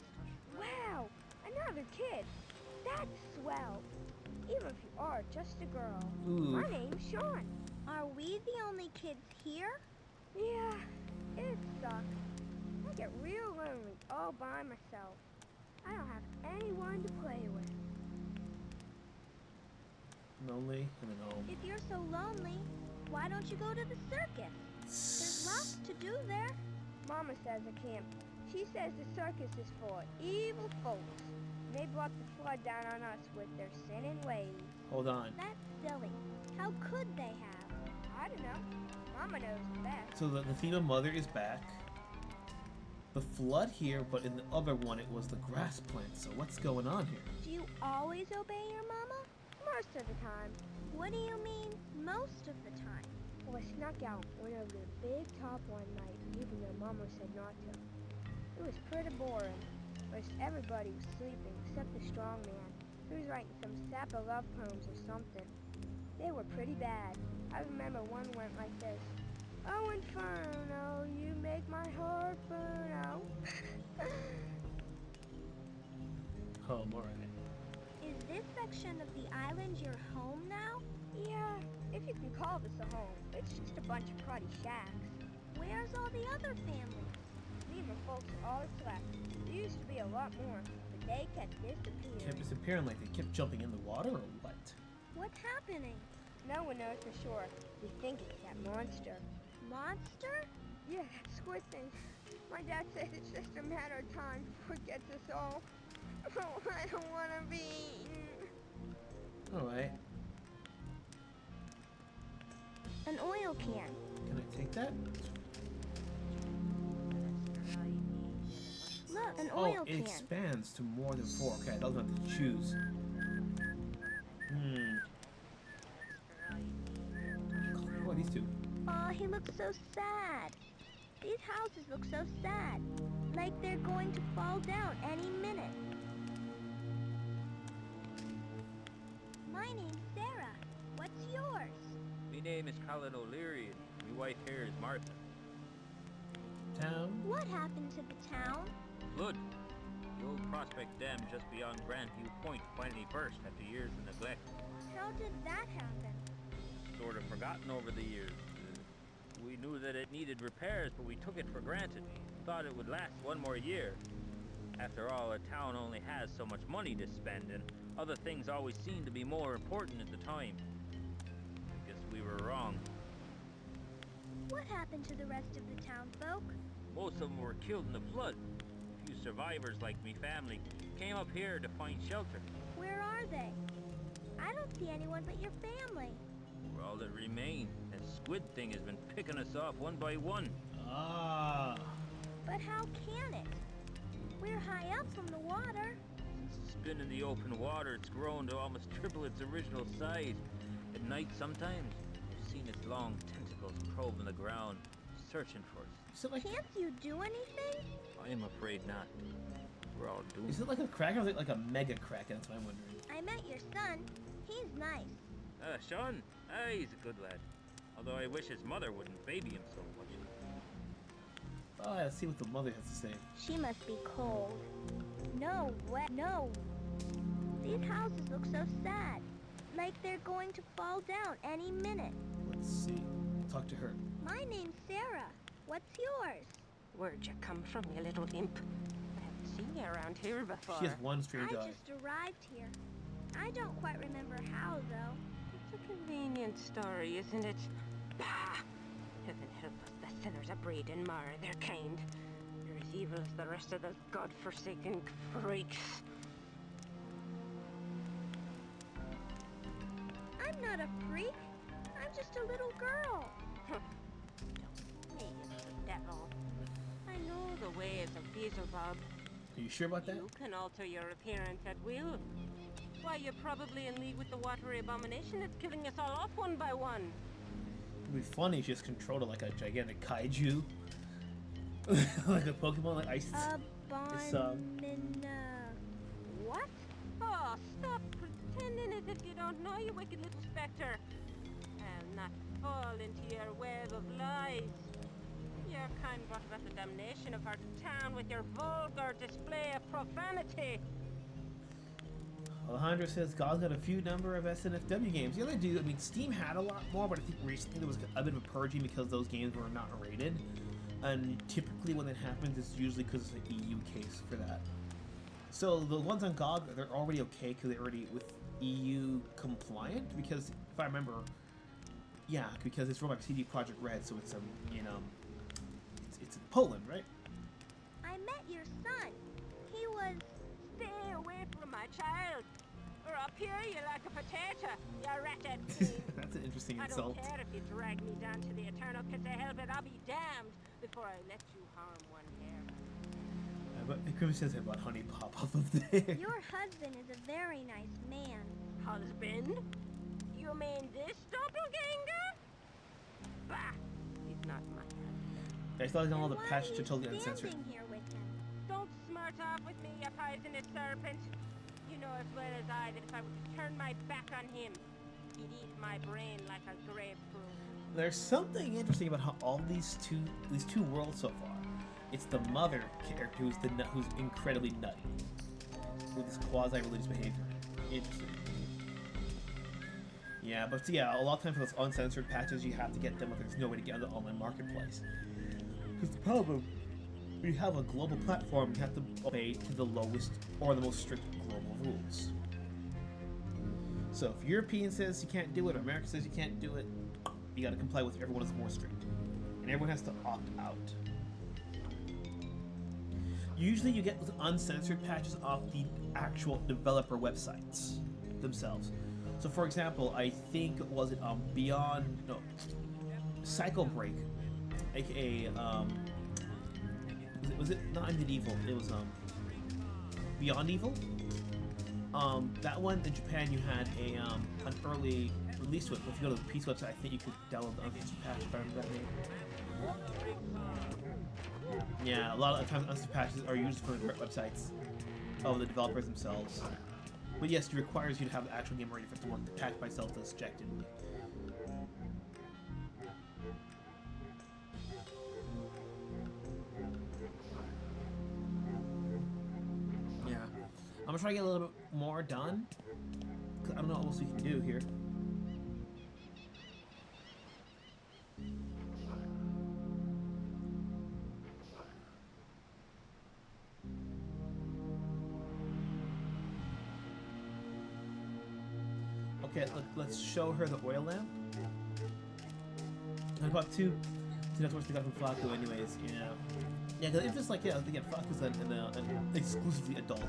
Wow, another kid. That's swell. Even if you are just a girl. Ooh. My name's Sean. Are we the only kids here? Yeah, it sucks. I get real lonely all by myself. I don't have anyone to play with. Lonely and then home. If you're so lonely, why don't you go to the circus? There's lots to do there. Mama says I can't. She says the circus is for evil folks. They brought the flood down on us with their sinning ways. Hold on. That's silly. How could they have? I don't know. Mama knows best. So the theme of Mother is back. The flood here, but in the other one it was the grass plant. So what's going on here? Do you always obey your mama? Most of the time. What do you mean, most of the time? Well, I snuck out, went over to the big top one night, even though Mama said not to. It was pretty boring. Most everybody was sleeping except the strong man, who was writing some sap of love poems or something. They were pretty bad. I remember one went like this. Oh, Inferno, you make my heart burn out. Oh, alright. Is this section of the island your home now? Yeah, if you can call this a home. It's just a bunch of cruddy shacks. Where's all the other families? Me and the folks are all that's left. There used to be a lot more, but they kept disappearing. Kept disappearing like they kept jumping in the water or what? What's happening? No one knows for sure. We think it's that monster. Monster? Yeah, that squid thing. My dad says it's just a matter of time before it gets us all. Oh, I don't want to be eaten. Alright. An oil can. Can I take that? Look, an Oh, oil it can. expands to more than 4. Okay, I don't have to choose. What are these two? Oh, he looks so sad. These houses look so sad. Like they're going to fall down any minute. My name's Sarah. What's yours? Me name is Colin O'Leary, and me wife here is Martha. Town? What happened to the town? Flood. The old Prospect Dam just beyond Grandview Point finally burst after years of neglect. How did that happen? Sort of forgotten over the years. We knew that it needed repairs, but we took it for granted. Thought it would last one more year. After all, a town only has so much money to spend, and other things always seem to be more important at the time. I guess we were wrong. What happened to the rest of the town folk? Most of them were killed in the flood. A few survivors, like me family, came up here to find shelter. Where are they? I don't see anyone but your family. We're all that remain. That squid thing has been picking us off one by one. Ah. But how can it? We're high up from the water. Since it's been in the open water, it's grown to almost triple its original size. At night, sometimes, I've seen its long tentacles probing the ground, searching for us. So like, can't you do anything? I am afraid not. We're all doomed. Is it like a kraken or is it like a mega kraken? That's what I'm wondering. I met your son. He's nice. Sean? He's a good lad. Although I wish his mother wouldn't baby him so much. Oh, let's see what the mother has to say. She must be cold. No way. No. These houses look so sad. Like they're going to fall down any minute. Let's see. Talk to her. My name's Sarah. What's yours? Where'd you come from, you little imp? I haven't seen you around here before. She has one strange eye. I just arrived here. I don't quite remember how, though. It's a convenient story, isn't it? Bah! Heaven help us, the sinners of breed and mar their kind. They're as evil as the rest of those god-forsaken freaks. I'm not a freak. I'm just a little girl. Don't say it's the devil. I know the ways of Vtubers. Are you sure about that? You can alter your appearance at will. Why, you're probably in league with the watery abomination that's killing us all off one by one. It'd be funny if she just controlled it like a gigantic kaiju. Like a Pokemon, like ice. What? Oh, stop pretending as if you don't know, you wicked little spectre. I'll not fall into your web of lies. Your kind brought about the damnation of our town with your vulgar display of profanity. Alejandro says God's got a few number of SNFW games. Yeah, they do. I mean, Steam had a lot more, but I think recently there was a bit of a purging because those games were not rated. And typically when that happens, it's usually because it's an EU case for that. So the ones on GOG, they're already okay because they're already with EU compliant. Because if I remember, yeah, because it's run by CD Projekt Red, so it's it's in Poland, right? I met your son. He was... Stay away from my child, or up here you like a potato, you ratted queen. That's an interesting I insult. don't care if you drag me down to the eternal pits of hell, but I'll be damned before I let you harm one hair. But Grim says about honey pop off of there. Your husband is a very nice man. Husband? You mean this doppelganger? Bah! He's not my husband. I still have all the patch to totally uncensored. Here with him? Don't smart off with me, you poisonous serpent. You know as well as I that if I were to turn my back on him, he'd eat my brain like a grapefruit. There's something interesting about how all these two worlds so far. It's the mother character who's incredibly nutty with this quasi-religious behavior. Interesting. Yeah, but yeah, a lot of times for those uncensored patches, you have to get them if there's no way to get on the online marketplace. Because the problem, when you have a global platform, you have to obey to the lowest or the most strict global rules. So if European says you can't do it, or America says you can't do it, you got to comply with everyone that's more strict, and everyone has to opt out. Usually you get uncensored patches off the actual developer websites themselves. So for example, I think, Cycle Break, aka, was it not Medieval, it was, Beyond Evil? That one, in Japan you had an early release to it, but if you go to the PC website, I think you could download the uncensored patch, if I remember that name. Yeah, a lot of times uncensored patches are used for the websites of the developers themselves. But yes, it requires you to have the actual game ready for it to work. The patch by itself does objectively. Yeah. I'm gonna try to get a little bit more done. 'Cause I don't know what else we can do here. Okay, let's show her the oil lamp. I bought two networks they got from Faku anyways, yeah. Yeah, because if it's like, yeah, again, Faku's an exclusively adult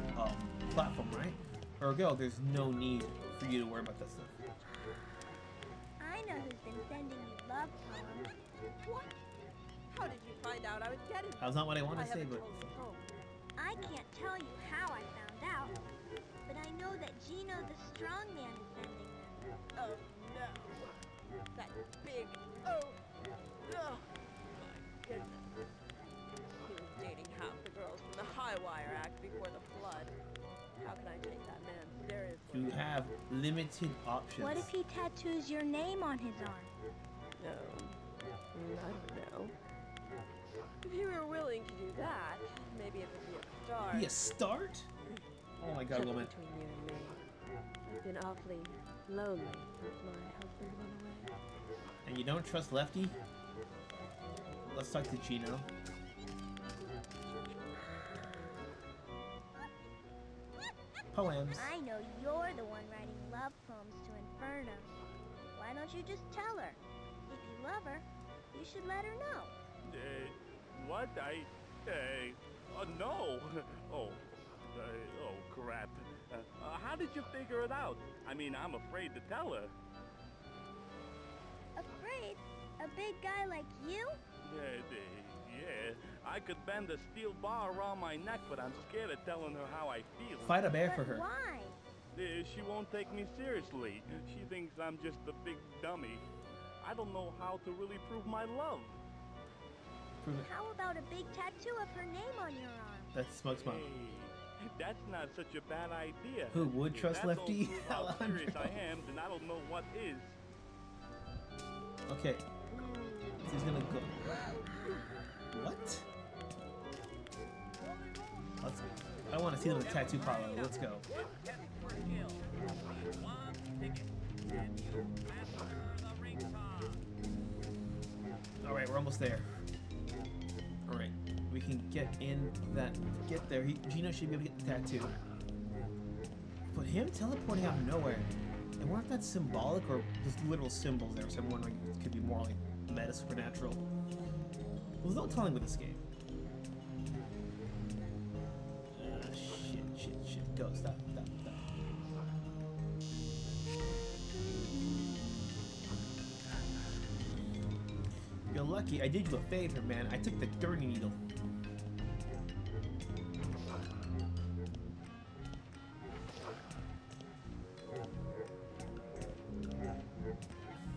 platform, right? Ergo, there's no need for you to worry about that stuff. I know who's been sending you love poems. What? How did you find out I was getting them? That's not what I want to say, but... I can't tell you how I found out, but I know that Gino the Strongman is sending them. Oh no. That big oh no. My goodness. He was dating half the girls from the High Wire Act before the flood. How can I take that man seriously? You have limited options. What if he tattoos your name on his arm? No. I don't know. If you were willing to do that, maybe it would be a start. Be a start? Oh my god, woman. Between you and me. been awfully lonely since my husband went away. And you don't trust Lefty? Let's talk to Gino. Poems. I know you're the one writing love poems to Inferno. Why don't you just tell her? If you love her, you should let her know. What? No. Oh, crap. How did you figure it out? I mean, I'm afraid to tell her. Afraid? A big guy like you? Yeah. I could bend a steel bar around my neck, but I'm scared of telling her how I feel. Fight a bear for her. Why? She won't take me seriously. She thinks I'm just a big dummy. I don't know how to really prove my love. Prove it. How about a big tattoo of her name on your arm? That's Smug Smug. Hey, that's not such a bad idea. Who would trust Lefty? How serious I am, then I don't know what is. Okay. He's gonna go. What? I want to see the tattoo parlor. Let's go. Alright, we're almost there. Alright, we can get there. Gino should be able to get the tattoo. But him teleporting out of nowhere, I wonder if that's symbolic or just literal symbols there, so I'm wondering if it could be more like meta supernatural. There's no telling with this game. Shit. Go, stop. You're lucky I did you a favor, man. I took the dirty needle.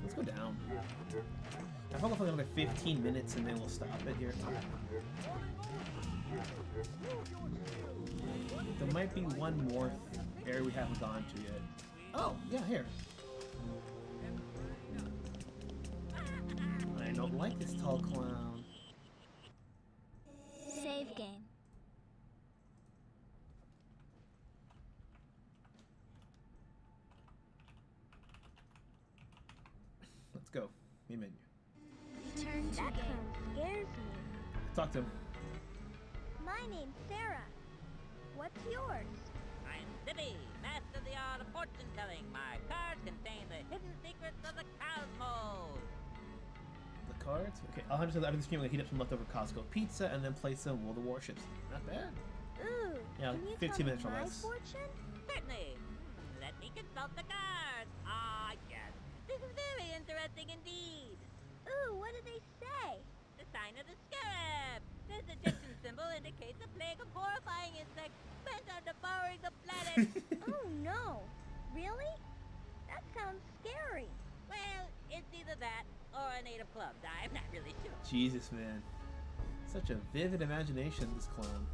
Let's go down. I hope for another 15 minutes and then we'll stop it here. There might be one more area we haven't gone to yet. Oh, yeah, here. I don't like this tall clown. Save game. Let's go. Main menu. Return to that game. Scares me. Talk to him. My name's Sarah. What's yours? I'm Zippy, master of the art of fortune telling. My cards contain the hidden secrets of the cosmos. The cards? Okay, I'll hundred out of the stream. I'm gonna heat up some leftover Costco pizza and then play some World of Warships. Not bad. Ooh. Yeah, can you 15 tell minutes me or my less. fortune? Certainly. Let me consult the cards. Ah, yes. This is very interesting indeed. Ooh, what do they say? The sign of the scarab. This Egyptian symbol indicates a plague of horrifying insects bent on devouring the planet. Oh no. Really? That sounds scary. Well, it's either that or an 8 of clubs. I'm not really sure. Jesus, man. Such a vivid imagination, this clown.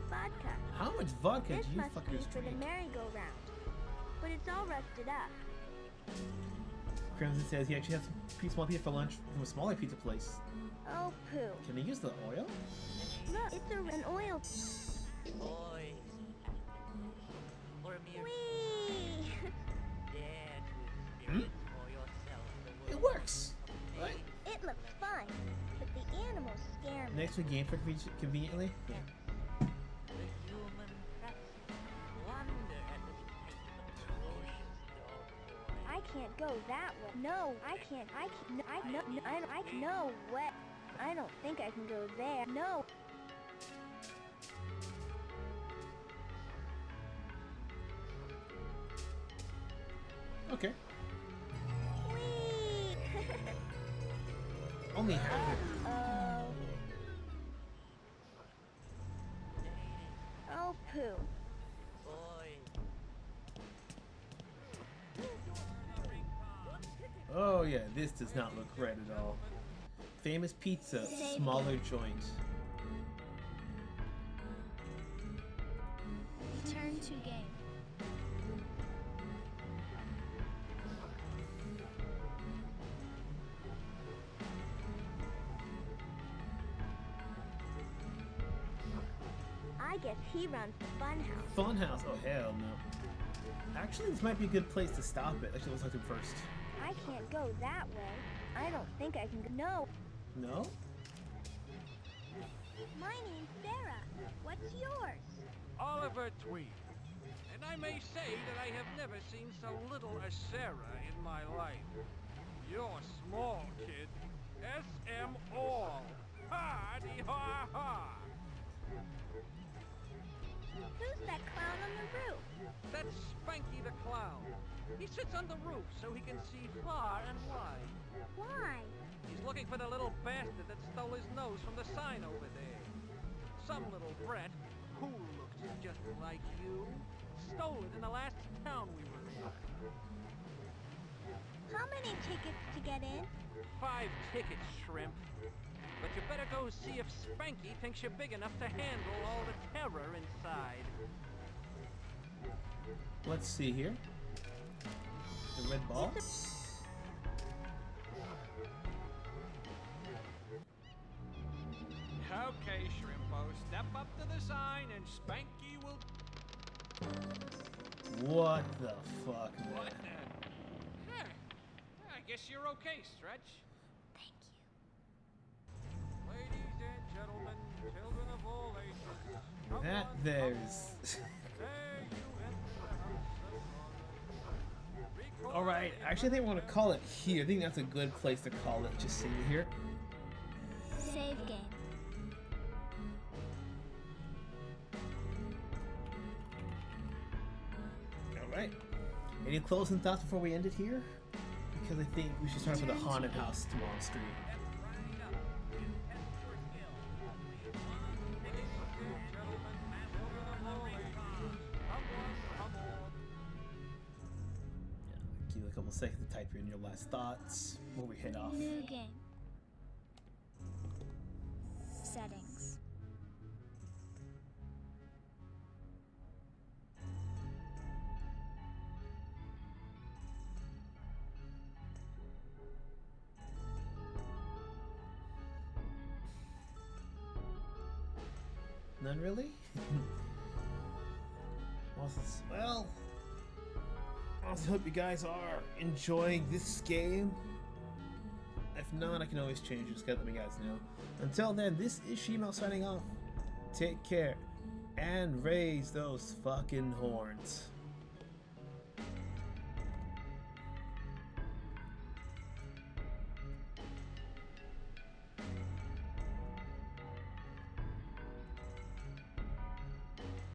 Vodka. How much vodka This do you must be fuckers for drink? the merry-go-round. But it's all rusted up. Crimson says he actually has a small pizza for lunch from a smaller pizza place. Oh, poo. Can he use the oil? Look, it's an oil. Boy. Or a mere Whee! dare to experience for yourself the It world. works! Right? It looks fun, but the animals scare me. Next week, game for conveniently? Yeah. The human craftsmen wonder at the sight of the ferocious dog. I can't go that way. No, I can't. No way. I don't think I can go there. No. Okay. Whee! Only half. Oh, poo. Oh yeah, this does not look right at all. Famous pizza, smaller joint. Return to game. I guess he runs the funhouse. Funhouse? Oh hell no. Actually, this might be a good place to stop it. Actually, let's talk to him first. I can't go that way. I don't think I can go. No. No? My name's Sarah. What's yours? Oliver Tweed. And I may say that I have never seen so little as Sarah in my life. You're small, kid. SM all. Ha-dee-ha-ha. Who's that clown on the roof? That's Spanky the Clown. He sits on the roof so he can see far and wide. Why? He's looking for the little bastard that stole his nose from the sign over there. Some little brat, who looks just like you, stole it in the last town we were in. How many tickets to get in? 5 tickets, shrimp. But you better go see if Spanky thinks you're big enough to handle all the terror inside. Let's see here. The red ball. Okay, Shrimpo, step up to the sign and Spanky will... What the fuck, man? What the... Huh. I guess you're okay, Stretch. Thank you. Ladies and gentlemen, children of all ages, come That on, there's... there you enter the house of honor. Alright, actually I think I want to call it here. I think that's a good place to call it, just sitting here. Save game. Alright. Any closing thoughts before we end it here? Because I think we should start off with a haunted house tomorrow's stream. Give you a couple seconds to type in your last thoughts before we head off. New game. Settings. None really? Well, I also hope you guys are enjoying this game. If not, I can always change it. Just gotta let me guys know. Until then, this is Shimo signing off. Take care and raise those fucking horns.